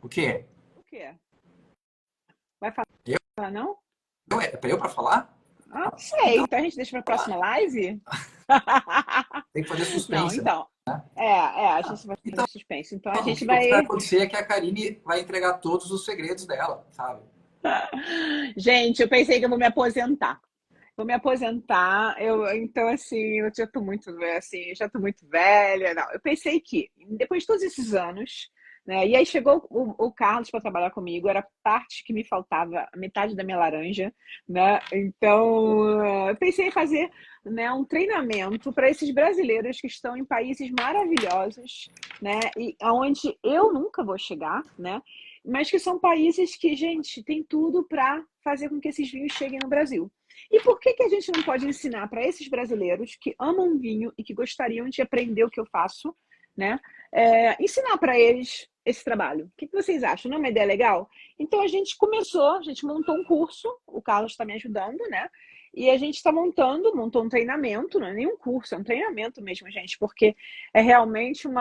O quê? O quê? Vai Eu? falar, não? É para eu para falar? Ah, não sei. Então, Então a gente deixa para a próxima live? tem que fazer Não, suspense, né? então. A gente vai fazer Então, suspense. Então a gente o que vai vai. acontecer é que a Karine vai entregar todos os segredos dela, sabe? Gente, eu pensei que eu vou me aposentar. Vou me aposentar. Então, assim, eu já tô muito, assim, já tô muito velha. Não, eu pensei que, depois de todos esses anos, né? E aí chegou o Carlos para trabalhar comigo, era a parte que me faltava, a metade da minha laranja, né? Então, eu pensei em fazer, né, um treinamento para esses brasileiros que estão em países maravilhosos, né? E aonde eu nunca vou chegar, né? Mas que são países que, gente, tem tudo para fazer com que esses vinhos cheguem no Brasil. E por que a gente não pode ensinar para esses brasileiros que amam vinho e que gostariam de aprender o que eu faço, né? Ensinar para eles esse trabalho. O que vocês acham? Não é uma ideia legal? Então a gente montou um curso, o Carlos está me ajudando, né? E a gente está montou um treinamento, não é nem um curso, é um treinamento mesmo, gente, porque é realmente um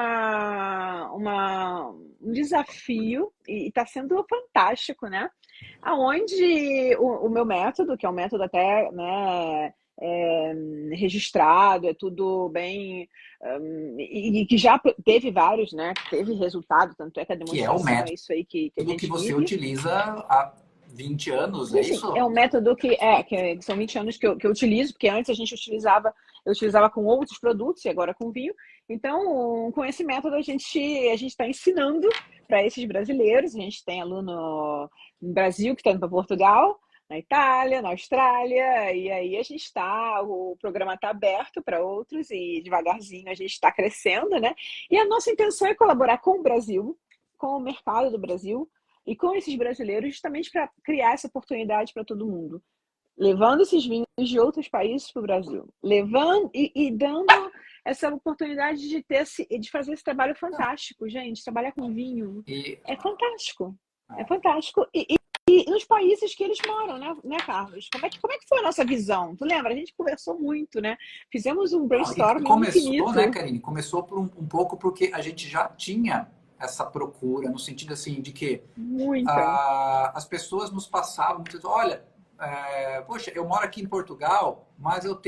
desafio e está sendo fantástico, né? Aonde o meu método, que é um método até, né, registrado, é tudo bem, e que já teve vários, né, que teve resultado, tanto é que a Que é o demonstração é método isso aí que a que gente você vive. utiliza há 20 anos, Sim, é sim, é isso? um método que são 20 anos que eu utilizo, porque antes eu utilizava com outros produtos e agora com vinho. Então, com esse método, a gente está ensinando para esses brasileiros. A gente tem aluno no Brasil que está indo para Portugal, na Itália, na Austrália, e aí o programa está aberto para outros e devagarzinho a gente está crescendo, né? E a nossa intenção é colaborar com o Brasil, com o mercado do Brasil, e com esses brasileiros, justamente para criar essa oportunidade para todo mundo. levando esses vinhos de outros países para o Brasil, levando e dando essa oportunidade de fazer esse trabalho Não, fantástico, gente. Trabalhar com vinho e é fantástico, é é, fantástico. E nos países que eles moram, né, Carlos? Como é que foi a nossa visão? Tu lembra? A gente conversou muito, né? Fizemos um não, e brainstorming começou, né, infinito, Karine? Começou por um pouco porque a gente já tinha essa procura, no sentido assim, de que muita. as pessoas nos passavam, muitas, olha, poxa, eu moro aqui em Portugal, mas eu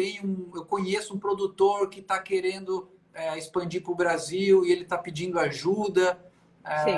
conheço um produtor que está querendo expandir para o Brasil e ele está pedindo ajuda. Sim.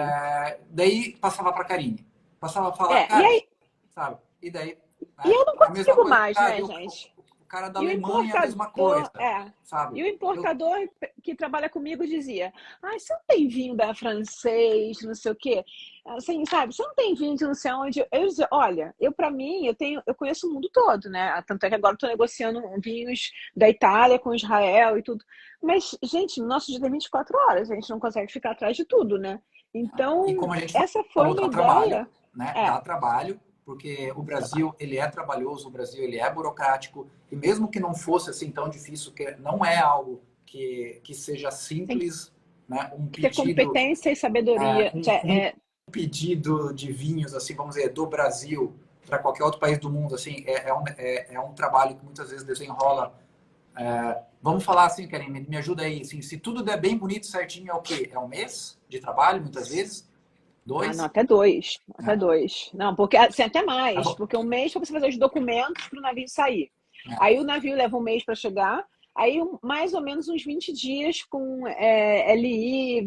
Daí passava para a Karine, passava a falar, É, e cara, aí, sabe? E daí, e né? eu não A mesma consigo coisa, mais, cara, né, gente? o cara da E o Alemanha, a mesma importador, coisa, sabe? e o Eu, importador que trabalha comigo dizia: "Ai, você não tem vinho da francês, não sei o quê, assim, sabe? Você não tem vinho de não sei onde." Eu dizia: "Olha, eu para mim, eu conheço o mundo todo, né? Tanto é que agora estou negociando vinhos da Itália com Israel e tudo. Mas, gente, no nosso dia tem 24 horas, a gente não consegue ficar atrás de tudo, né? E Então, como a gente essa foi falou, uma dá trabalho, ideia. né? É, Dá trabalho, porque o trabalho. Brasil, ele é trabalhoso, o Brasil, ele é burocrático, e mesmo que não fosse assim tão difícil, que não é algo que seja Tem simples, né? que ter competência e sabedoria. Um pedido de vinhos, assim, vamos dizer, do Brasil para qualquer outro país do mundo, assim, é um trabalho que muitas vezes desenrola. Vamos falar assim, Karen, me ajuda aí, assim, se tudo der bem bonito, certinho, é o quê? É um mês de trabalho, muitas vezes? Ah, não, Dois? até dois. Até Né? dois. Não, porque assim, até Tá mais. bom. Porque um mês para você fazer os documentos para o navio sair. É. Aí o navio leva um mês para chegar. Aí mais ou menos uns 20 dias com LI,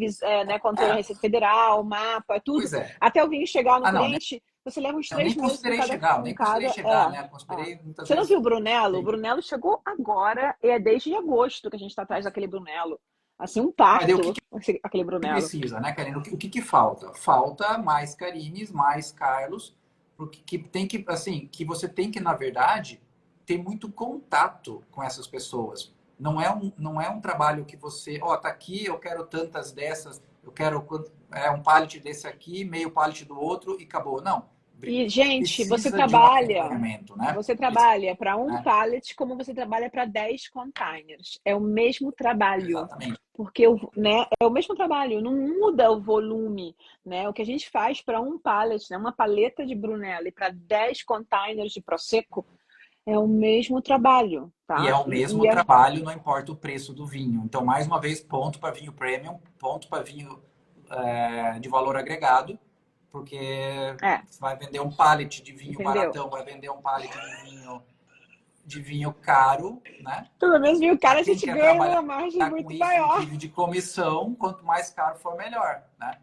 né, controle da É, Receita Federal, mapa, tudo. pois é. Até o vinho chegar no Ah, não, né? cliente, você leva uns Eu nem 3 meses considerei chegar, com nem considerei cada. chegar, né? Considerei muitas Você não viu vezes. o Brunello? O Sim. Brunello chegou agora e é desde agosto que a gente está atrás daquele Brunello. Assim, um Mas daí o que parto, aquele que Brunello. precisa, né, Karine? O que falta? Falta mais Karines, mais Carlos, porque que tem que, assim, que você tem que, na verdade, ter muito contato com essas pessoas. Não é um trabalho que você, ó, tá aqui, eu quero tantas dessas, eu quero um pallet desse aqui, meio pallet do outro e acabou. Não. E, gente, Precisa de um acompanhamento, né? você Precisa, trabalha para um né? pallet como você trabalha para 10 containers. É o mesmo trabalho, Exatamente. porque né, é o mesmo trabalho, não muda o volume, né? O que a gente faz para um pallet, né, uma paleta de Brunello e para 10 containers de Prosecco é o mesmo trabalho, E é tá? o mesmo trabalho, não importa o preço do vinho. Então, mais uma vez, ponto para vinho premium, ponto para vinho de valor agregado, porque É, você vai vender um pallet de vinho entendeu? baratão, vai vender um pallet de vinho caro, né? Pelo menos viu, Para cara, a quem gente quer ganha trabalhar uma margem com muito isso e maior. vive de comissão, quanto mais caro for, melhor, né?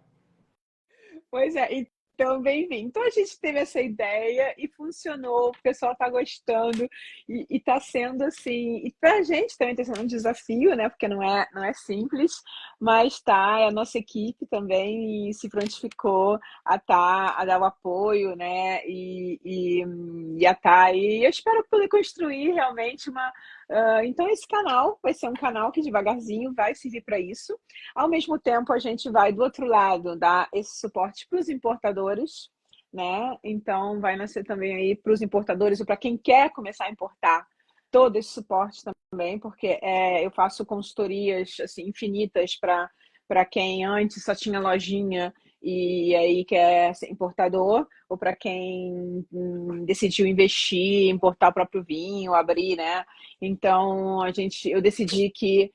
Pois é, então bem-vindo. Então a gente teve essa ideia e funcionou, o pessoal está gostando e está sendo assim, e para a gente também está sendo um desafio, né? Porque não é simples, mas tá, a nossa equipe também se prontificou a dar o apoio, né? E a tá, e eu espero poder construir realmente uma. Então esse canal vai ser um canal que devagarzinho vai servir para isso. Ao mesmo tempo, a gente vai do outro lado dar esse suporte para os importadores, né? Então, vai nascer também aí para os importadores ou para quem quer começar a importar todo esse suporte também, porque eu faço consultorias assim infinitas para quem antes só tinha lojinha e aí quer ser importador, ou para quem decidiu investir, importar o próprio vinho, abrir, né? Então, eu decidi que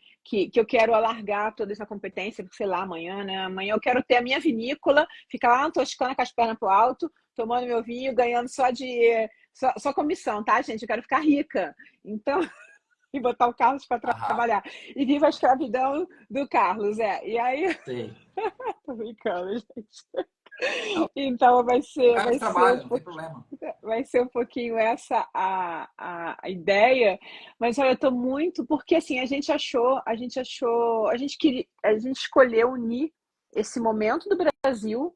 eu quero alargar toda essa competência, porque sei lá, amanhã, né? Amanhã eu quero ter a minha vinícola, ficar lá na Toscana com as pernas pro alto, tomando meu vinho, ganhando só comissão, tá, gente? Eu quero ficar rica. Então, e botar o Carlos para Aham, trabalhar. E viva a escravidão do Carlos, E aí, sei. tô brincando, gente. Não, Então vai o ser, cara de vai ser um trabalho, não tem pouquinho problema. vai ser um pouquinho essa a ideia, mas olha, eu tô muito, porque assim, a gente escolheu unir esse momento do Brasil,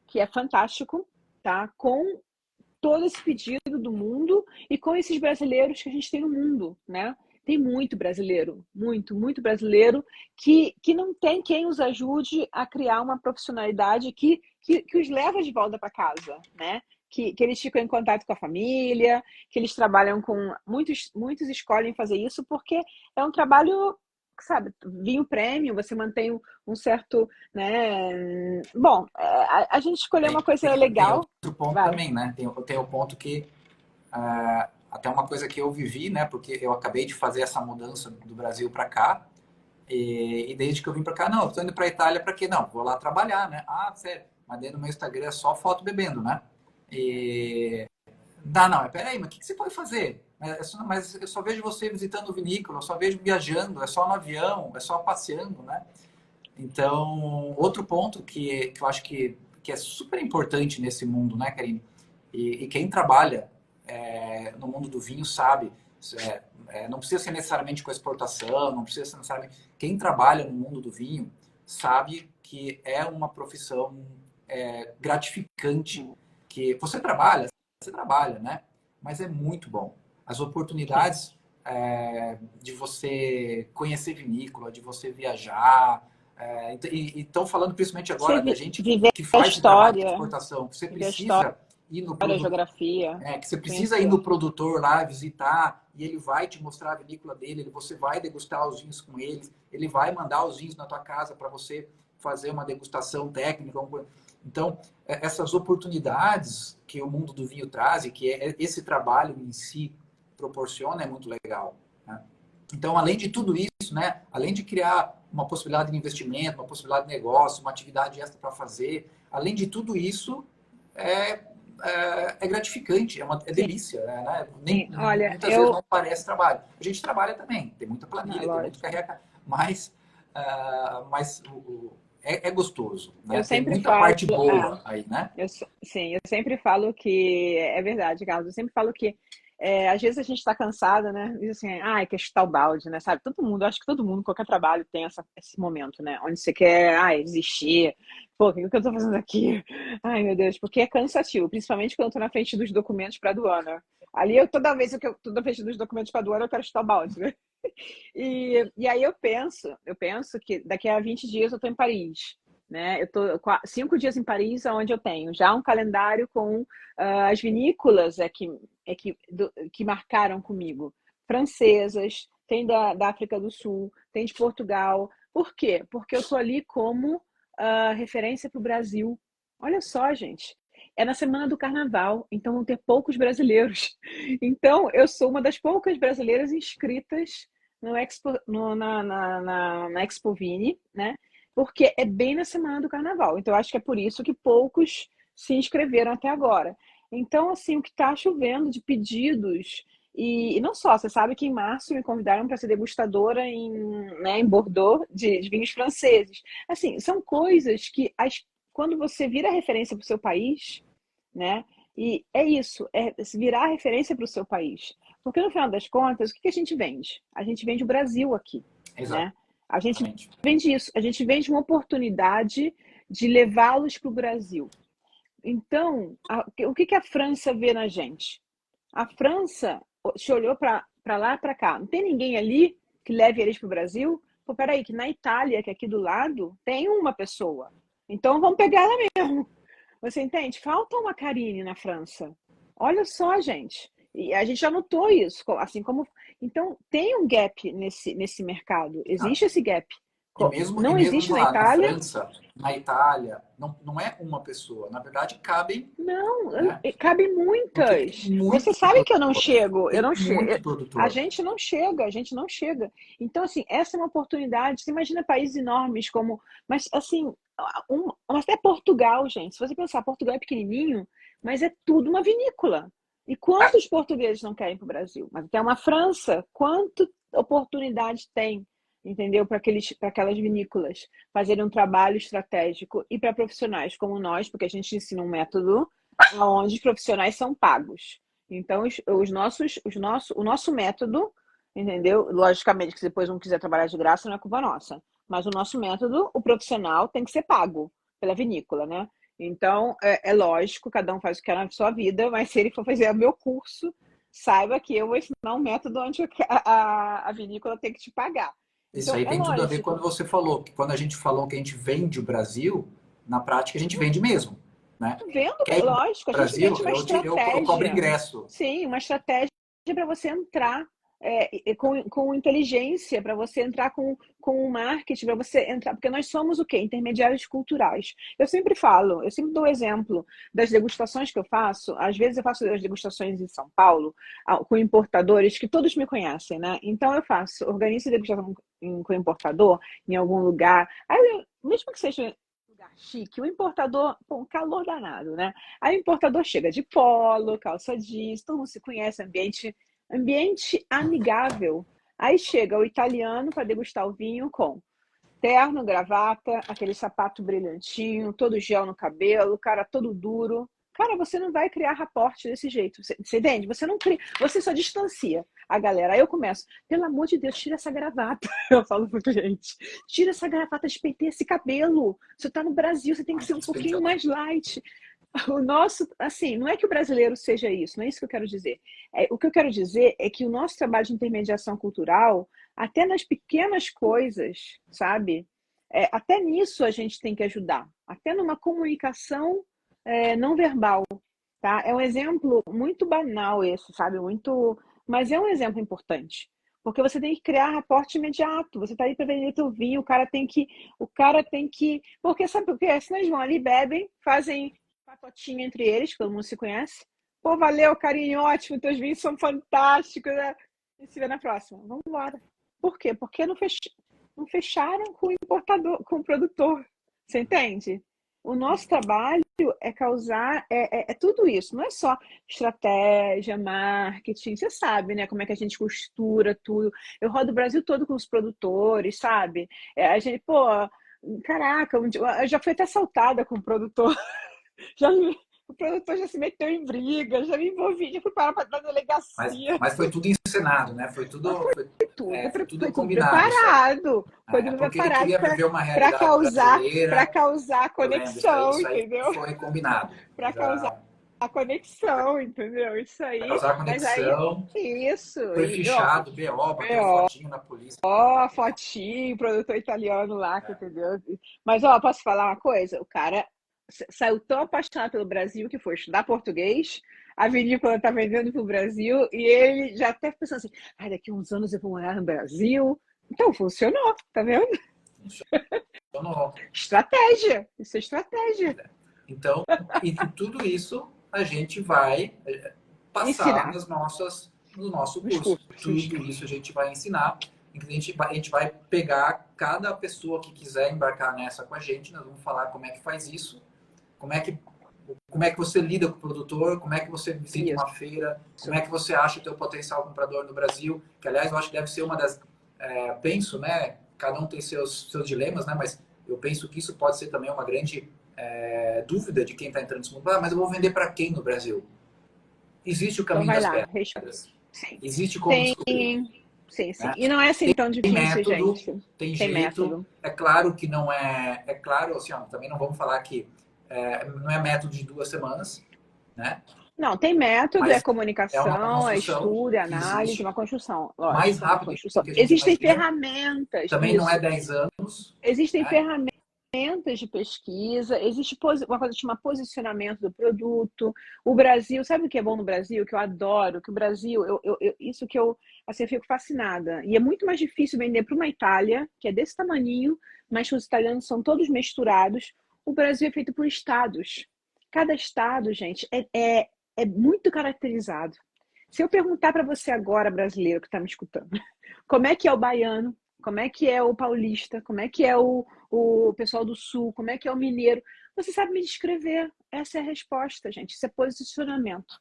que é fantástico, tá? Com todo esse pedido do mundo e com esses brasileiros que a gente tem no mundo, né? Tem muito brasileiro, muito, muito brasileiro que não tem quem os ajude a criar uma profissionalidade que os leva de volta para casa, né? que eles ficam em contato com a família, que eles trabalham com... Muitos escolhem fazer isso porque é um trabalho, sabe, vinho prêmio, você mantém um certo, né? Bom, a gente escolheu uma coisa Tem legal. outro ponto Vai. também, né? Tem o ponto que até uma coisa que eu vivi, né? Porque eu acabei de fazer essa mudança do Brasil para cá. E desde que eu vim para cá, não, eu tô indo para Itália para quê? Não, vou lá trabalhar, né? Ah, sério. Mas dentro do meu Instagram é só foto bebendo, né? E não, peraí, mas o que você pode fazer? Mas eu só vejo você visitando o vinícola, eu só vejo viajando, é só no avião, é só passeando, né? Então, outro ponto que eu acho que é super importante nesse mundo, né, Karine? E quem trabalha no mundo do vinho sabe, não precisa ser necessariamente com exportação, não precisa ser necessariamente... Quem trabalha no mundo do vinho sabe que é uma profissão gratificante, que você trabalha, né? Mas é muito bom. As oportunidades de você conhecer vinícola, de você viajar, e estão falando principalmente Você agora da gente viver que a faz esse trabalho de história, exportação. Você viver a história, precisa ir no a produtor, geografia, que você precisa ir conhecer. no produtor lá, visitar, e ele vai te mostrar a vinícola dele, você vai degustar os vinhos com ele vai mandar os vinhos na tua casa para você fazer uma degustação técnica. Então, essas oportunidades que o mundo do vinho traz e que esse trabalho em si proporciona é muito legal, né? Então, além de tudo isso, né, além de criar uma possibilidade de investimento, uma possibilidade de negócio, uma atividade extra para fazer, além de tudo isso, é, é gratificante, é Sim, delícia, né? sim. Olha, Muitas vezes não parece trabalho. A gente trabalha também, tem muita não, planilha, tem muito lógico. carrega, mas é gostoso, Eu né? Tem sempre muita falo, parte boa aí, né? sim, eu sempre falo que é verdade, Carlos. Eu sempre falo que às vezes a gente está cansada, né? Diz assim, quer chutar o balde, né? Sabe? Todo mundo, acho que todo mundo, qualquer trabalho tem esse momento, né? Onde você quer, desistir. Pô, o que eu tô fazendo aqui? Ai, meu Deus, porque é cansativo, principalmente quando eu tô na frente dos documentos para aduana. Ali, toda vez que eu tô na frente dos documentos para aduana, eu quero chutar o balde, né? E aí eu penso que daqui a 20 dias eu tô em Paris, né? Eu tô 5 dias em Paris, onde eu tenho já um calendário com as vinícolas que marcaram comigo. Francesas, tem da África do Sul, tem de Portugal. Por quê? Porque eu estou ali como referência para o Brasil. Olha só, gente. É na semana do carnaval, então vão ter poucos brasileiros. Então, eu sou uma das poucas brasileiras inscritas no Expo, na Expo Vini, né? Porque é bem na semana do carnaval. Então, eu acho que é por isso que poucos se inscreveram até agora. Então, assim, o que está chovendo de pedidos, e não só, você sabe que em março me convidaram para ser degustadora em Bordeaux de vinhos franceses. Assim, são coisas que quando você vira referência para o seu país, né? E é isso, é virar referência para o seu país. Porque no final das contas, o que a gente vende? A gente vende o Brasil aqui, né? A gente Exatamente. vende isso, a gente vende uma oportunidade de levá-los para o Brasil. Então, o que a França vê na gente? A França se olhou para lá, para cá. Não tem ninguém ali que leve eles para o Brasil? Pô, peraí, que na Itália, que é aqui do lado, tem uma pessoa. Então vamos pegar ela mesmo. Você entende? Falta uma Karine na França. Olha só, gente. E a gente já notou isso, assim como. Então, tem um gap nesse mercado. Ah, Existe esse gap. e Não mesmo existe na na Itália. França, na Itália, não é uma pessoa. Na verdade, cabem, Não, né? cabe Porque tem muitas. Você muito sabe que eu não produtor. chego, eu Tem não chego. muito A produtor. gente não chega, a gente não chega. Então, assim, essa é uma oportunidade. Você imagina países enormes como. Mas, assim, até Portugal, gente. Se você pensar, Portugal é pequenininho, mas é tudo uma vinícola. E quantos portugueses não querem para o Brasil? Mas até uma França, quanta oportunidade tem, entendeu? Para aquelas vinícolas fazerem um trabalho estratégico e para profissionais como nós, porque a gente ensina um método onde os profissionais são pagos. Então, o nosso método, entendeu? Logicamente, que se depois um quiser trabalhar de graça, não é culpa nossa. Mas o nosso método, o profissional tem que ser pago pela vinícola, né? Então, é lógico, cada um faz o que quer na sua vida, mas se ele for fazer o meu curso, saiba que eu vou ensinar um método onde a vinícola tem que te pagar. Isso Então, aí é tem tudo a ver quando lógico. você falou, que quando a gente falou que a gente vende o Brasil, na prática a gente vende mesmo, né? Vendo, Quer ir lógico, para a o gente vende Brasil, uma eu cobro estratégia. ingresso. Sim, uma estratégia para você entrar com inteligência, para você entrar com o marketing, para você entrar, porque nós somos o quê? Intermediários culturais. Eu sempre falo, eu sempre dou exemplo das degustações que eu faço. Às vezes eu faço as degustações em São Paulo com importadores que todos me conhecem, né? Então eu organizo degustação com importador em algum lugar. Aí, mesmo que seja lugar chique, o importador, pô, um calor danado, né? Aí o importador chega de polo, calça jeans, todo mundo se conhece, ambiente amigável. Aí chega o italiano para degustar o vinho com terno, gravata, aquele sapato brilhantinho, todo gel no cabelo, cara todo duro. Cara, você não vai criar raporte desse jeito. Você entende? Você não cria, você só distancia a galera. Aí eu começo, pelo amor de Deus, tira essa gravata. Eu falo pro cliente, tira essa gravata, despeitei esse cabelo. Você tá no Brasil, você tem que ser um pouquinho mais light. O nosso, assim, não é que o brasileiro seja isso, não é isso que eu quero dizer. O que eu quero dizer é que o nosso trabalho de intermediação cultural, até nas pequenas coisas, sabe? Até nisso a gente tem que ajudar. Até numa comunicação não verbal, tá? É um exemplo muito banal esse, sabe? Mas é um exemplo importante. Porque você tem que criar raporte imediato. Você está aí para vender teu vinho, o cara tem que. Porque sabe por quê? Senão eles vão ali, bebem, fazem patotinha entre eles, que todo mundo se conhece. Pô, valeu, carinho, ótimo, teus vinhos são fantásticos, né? E se vê na próxima. Vamos embora. Por quê? Porque não fecharam com o importador, com o produtor. Você entende? O nosso trabalho é causar, é tudo isso, não é só estratégia, marketing, você sabe, né? Como é que a gente costura tudo. Eu rodo o Brasil todo com os produtores, sabe? A gente, pô, caraca, eu já fui até assaltada com o produtor. O produtor já se meteu em briga, já me envolvi, já fui parar para a delegacia. Mas foi tudo encenado, né? Foi tudo, foi tudo Foi tudo combinado isso aí. preparado. Foi É tudo porque ele preparado queria viver uma para realidade causar, brasileira. Eu lembro, conexão, isso aí entendeu? foi combinado. Para causar a conexão, entendeu? Isso Para aí. causar Mas aí, conexão, isso. foi E, ó, fichado, BO, bateu fotinho na polícia. ó, fotinho, produtor italiano lá, que entendeu? Mas, ó, posso falar uma coisa? O cara saiu tão apaixonado pelo Brasil que foi estudar português, a vinícola tá vendendo pro Brasil e ele já até pensando assim, daqui a uns anos eu vou morar no Brasil. Então, funcionou, tá vendo? Funcionou. Estratégia, isso é estratégia. Então, e tudo isso a gente vai passar Ensinar no nosso nos curso. cursos. Tudo isso a gente vai ensinar. A gente vai pegar cada pessoa que quiser embarcar nessa com a gente, nós vamos falar como é que faz isso, como é que você lida com o produtor, como é que você visita uma feira, como é que você acha o teu potencial comprador no Brasil, que aliás eu acho que deve ser uma das, penso, né, cada um tem seus dilemas, né, mas eu penso que isso pode ser também uma grande dúvida de quem está entrando nesse mundo. Mas eu vou vender para quem no Brasil? Existe o Então caminho vai das lá. pedras. Sim. Existe como descobrir. Sim, sim. Né? E não é assim tão Tem difícil, método, gente. tem Tem jeito. método. É claro que não é. É claro, assim, ó, também não vamos falar que não é método de 2 semanas, né? Não, tem método, é Mas é uma comunicação, é construção estudo, é que análise, existe uma construção. mais Lógico, é uma rápido construção. do que a gente Existem imagina. ferramentas, Também não é isso. 10 anos. Existem Né? ferramentas de pesquisa, existe uma coisa que chama posicionamento do produto. O Brasil, sabe o que é bom no Brasil? Que eu adoro, que o Brasil, isso que eu, assim, eu fico fascinada. E é muito mais difícil vender para uma Itália, que é desse tamaninho, mas os italianos são todos misturados. O Brasil é feito por estados. Cada estado, gente, é muito caracterizado. Se eu perguntar para você agora, brasileiro que está me escutando, como é que é o baiano, como é que é o paulista, como é que é o pessoal do sul, como é que é o mineiro, você sabe me descrever. Essa é a resposta, gente. Isso é posicionamento.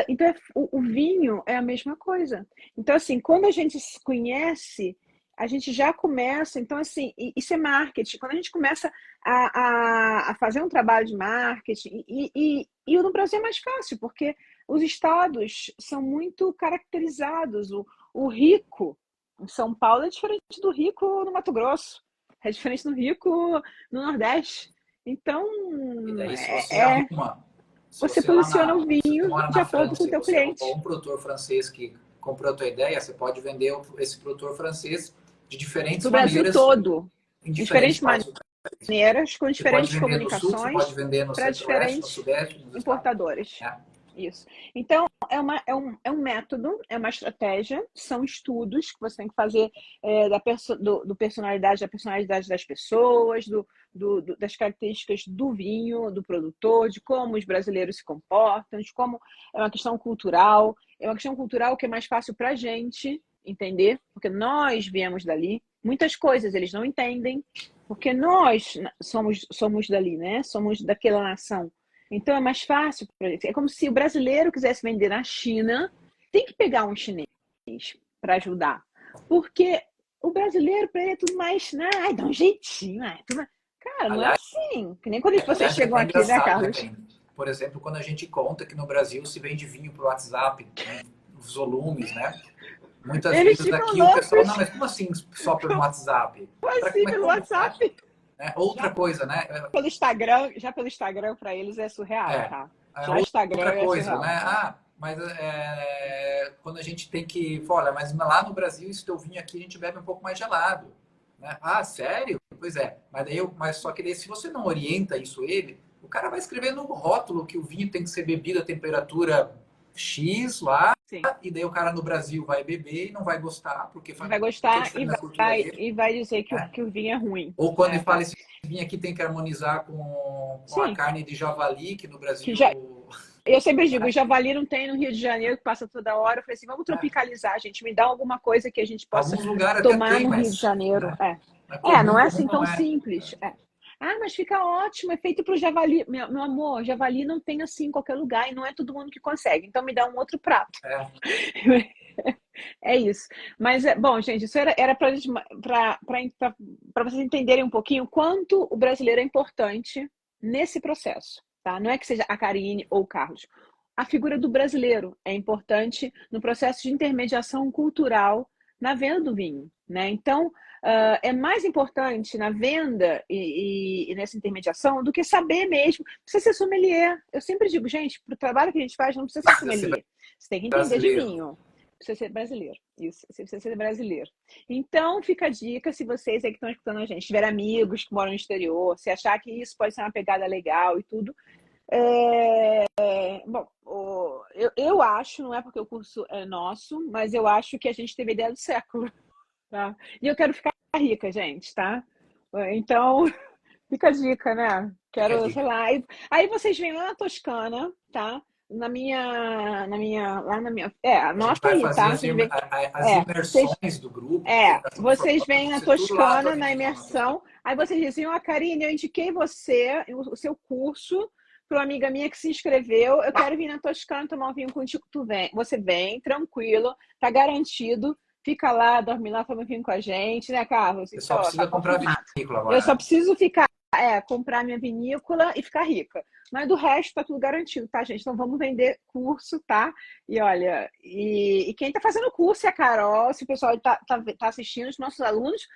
Então, o vinho é a mesma coisa. Então, assim, quando a gente se conhece, a gente já começa. Então, assim, isso é marketing. Quando a gente começa a fazer um trabalho de marketing, e no Brasil é mais fácil, porque os estados são muito caracterizados. O rico em São Paulo é diferente do rico no Mato Grosso, é diferente do rico no Nordeste. Então, E daí, se você é, é, arruma, se você você lá posiciona o se você vinho mora de na acordo com o França e teu você arrumou cliente. um produtor francês que comprou a tua ideia, você pode vender esse produtor francês de diferentes Para o Brasil maneiras todo, em em diferentes diferentes partes do maneiras, com Você pode diferentes vender no sul, você pode comunicações vender no para centro-oeste, no diferentes sudeste, nos estados. importadores. Né? Isso. Então, é um método, é uma estratégia, são estudos que você tem que fazer do personalidade, da personalidade das pessoas, das características do vinho, do produtor, de como os brasileiros se comportam, de como é uma questão cultural. É uma questão cultural que é mais fácil para a gente entender, porque nós viemos dali. Muitas coisas eles não entendem, porque nós somos dali, né? Somos daquela nação. Então é mais fácil para eles. É como se o brasileiro quisesse vender na China, tem que pegar um chinês para ajudar. Porque o brasileiro, para ele, é tudo mais. Ai, dá um jeitinho. Cara, não é Aliás, assim. Que nem quando vocês é chegam até aqui, né, engraçado, né, Carlos? Karine? Por exemplo, quando a gente conta que no Brasil se vende vinho por WhatsApp, né, os volumes, né? Muitas Eles vezes ficam aqui o pessoal, não, loucos. mas como assim só pelo WhatsApp? Como assim Mas pelo como, né? WhatsApp? Outra coisa, né? Já pelo Instagram, para eles é surreal, É, tá? Já Instagram outra é coisa, surreal. né? Mas quando a gente tem que, olha, mas lá no Brasil, esse teu vinho aqui a gente bebe um pouco mais gelado, né? Sério? Pois é. Mas só que daí, se você não orienta isso ele, o cara vai escrever no rótulo que o vinho tem que ser bebido a temperatura X lá, Sim. e daí o cara no Brasil vai beber e não vai gostar, porque Vai é gostar diferente da cultura dele, e vai dizer que né? que o vinho é ruim. Ou quando ele fala Tá? esse vinho aqui tem que harmonizar com a Sim. carne de javali, que no Que Brasil. já, eu sempre digo, javali não tem no Rio de Janeiro, que passa toda hora. Eu falei assim, vamos É, tropicalizar, gente. Me dá alguma coisa que a gente possa alguns lugares até tomar tem, no Rio de mas Janeiro. né, Não é comum assim não tão é. simples. Mas fica ótimo, é feito para o javali. Meu amor, javali não tem assim em qualquer lugar e não é todo mundo que consegue. Então me dá um outro prato. É, É isso. Mas, bom, gente, isso era para vocês entenderem um pouquinho quanto o brasileiro é importante nesse processo, tá? Não é que seja a Karine ou o Carlos. A figura do brasileiro é importante no processo de intermediação cultural na venda do vinho, né? Então, é mais importante na venda e nessa intermediação do que saber mesmo. Precisa ser sommelier. Eu sempre digo, gente, para o trabalho que a gente faz, não precisa ser precisa ser sommelier. Você tem que entender de brasileiro. vinho. Precisa ser brasileiro. Isso, você precisa ser brasileiro. Então, fica a dica, se vocês aí que estão escutando a gente, tiver amigos que moram no exterior, se achar que isso pode ser uma pegada legal e tudo. Bom, eu acho, não é porque o curso é nosso, mas eu acho que a gente teve a ideia do século, tá? E eu quero ficar rica, gente, tá? Então, fica a dica, né? Fica a Quero, sei dica. lá. Aí vocês vêm lá na Toscana, tá? Lá na minha. A gente Anota vai aí, fazer tá? Vocês vêm. as Vocês, imersões do grupo, que está tudo vocês formando, vêm vai na ser tudo lá na tua Toscana, na região, na Toscana. imersão. Aí vocês dizem, Karine, eu indiquei você, o seu curso, para uma amiga minha que se inscreveu. Eu quero vir na Toscana tomar um vinho contigo. Você vem, tranquilo, tá garantido. Fica lá, dorme lá, toma um vinho com a gente, né, Carlos? Você só Então, tá precisa comprar confirmado. vinícola Eu agora, só né? preciso comprar minha vinícola e ficar rica. Mas do resto tá tudo garantido, tá, gente? Então vamos vender curso, tá? E olha, e quem tá fazendo curso é a Carol. Se o pessoal tá assistindo, os nossos alunos,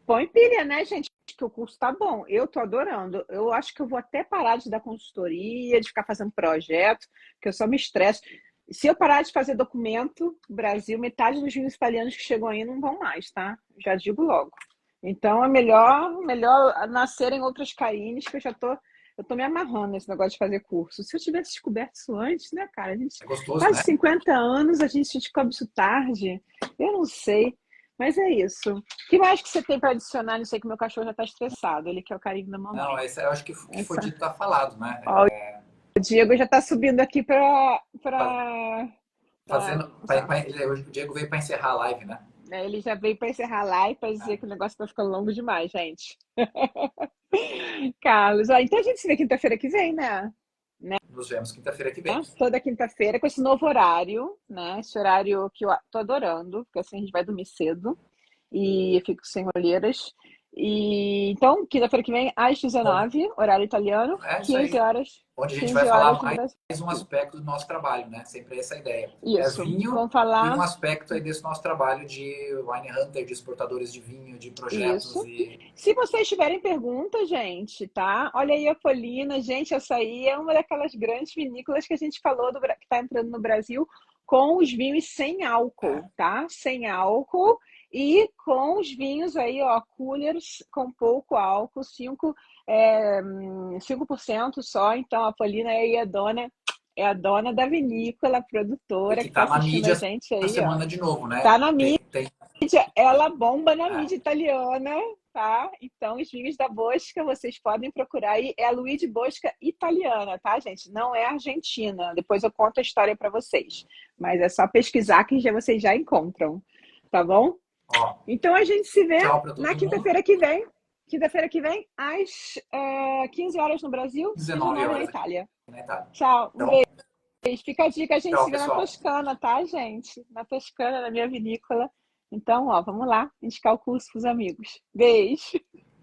põe pilha, né, gente? Que o curso tá bom. Eu tô adorando. Eu acho que eu vou até parar de dar consultoria, de ficar fazendo projeto, que eu só me estresso. Se eu parar de fazer documento, Brasil, metade dos vinhos italianos que chegam aí não vão mais, tá? Já digo logo. Então é melhor nascer em outras Karines, que eu tô me amarrando nesse negócio de fazer curso. Se eu tivesse descoberto isso antes, né, cara? A gente, É gostoso, quase né? 50 anos, a gente descobre isso tarde. Eu não sei. Mas é isso. O que mais que você tem para adicionar? Não sei que meu cachorro já está estressado. Ele quer o carinho da mamãe. Não, eu acho que foi Essa... dito, tá falado, né? Ó, o Diego já está subindo aqui para Fazendo, o Diego veio para encerrar a live, né? ele já veio para encerrar a live para dizer que o negócio está ficando longo demais, gente. Carlos, então a gente se vê quinta-feira que vem, né? Nos vemos quinta-feira que vem. Toda quinta-feira com esse novo horário, né? Esse horário que eu tô adorando, porque assim a gente vai dormir cedo e eu fico sem olheiras. E então, quinta-feira que vem, às 19, horário italiano, É isso 15 aí. horas. Onde a gente 15 vai horas falar no Brasil. mais um aspecto do nosso trabalho, né? Sempre essa ideia. É Isso. vinho Vamos e um falar aspecto aí desse nosso trabalho de wine hunter, de exportadores de vinho, de projetos isso. e Se vocês tiverem perguntas, gente, tá? Olha aí a Polina, gente, essa aí é uma daquelas grandes vinícolas que a gente falou que está entrando no Brasil com os vinhos sem álcool, tá? Sem álcool. E com os vinhos aí, ó, coolers com pouco álcool, 5% só. Então, a Paulina aí é a dona da vinícola, a E produtora que que está tá na assistindo a mídia gente essa aí, ó. semana de novo, né? Tá na mídia, ela bomba na É, mídia italiana, tá? Então, os vinhos da Bosca, vocês podem procurar aí. É a Luigi Bosca italiana, tá, gente? Não é argentina. Depois eu conto a história para vocês. Mas é só pesquisar que vocês já encontram, tá bom? ó, Então, a gente se vê tchau para na todo mundo. quinta-feira que vem. Quinta-feira que vem, às 15 horas no Brasil, 19 19 na horas aqui Itália. na Itália. Tchau, um Então, beijo. Fica a dica, a gente tchau, se vê na pessoal. Toscana, tá, gente? Na Toscana, na minha vinícola. Então, ó, vamos lá indicar o curso pros amigos. Beijo.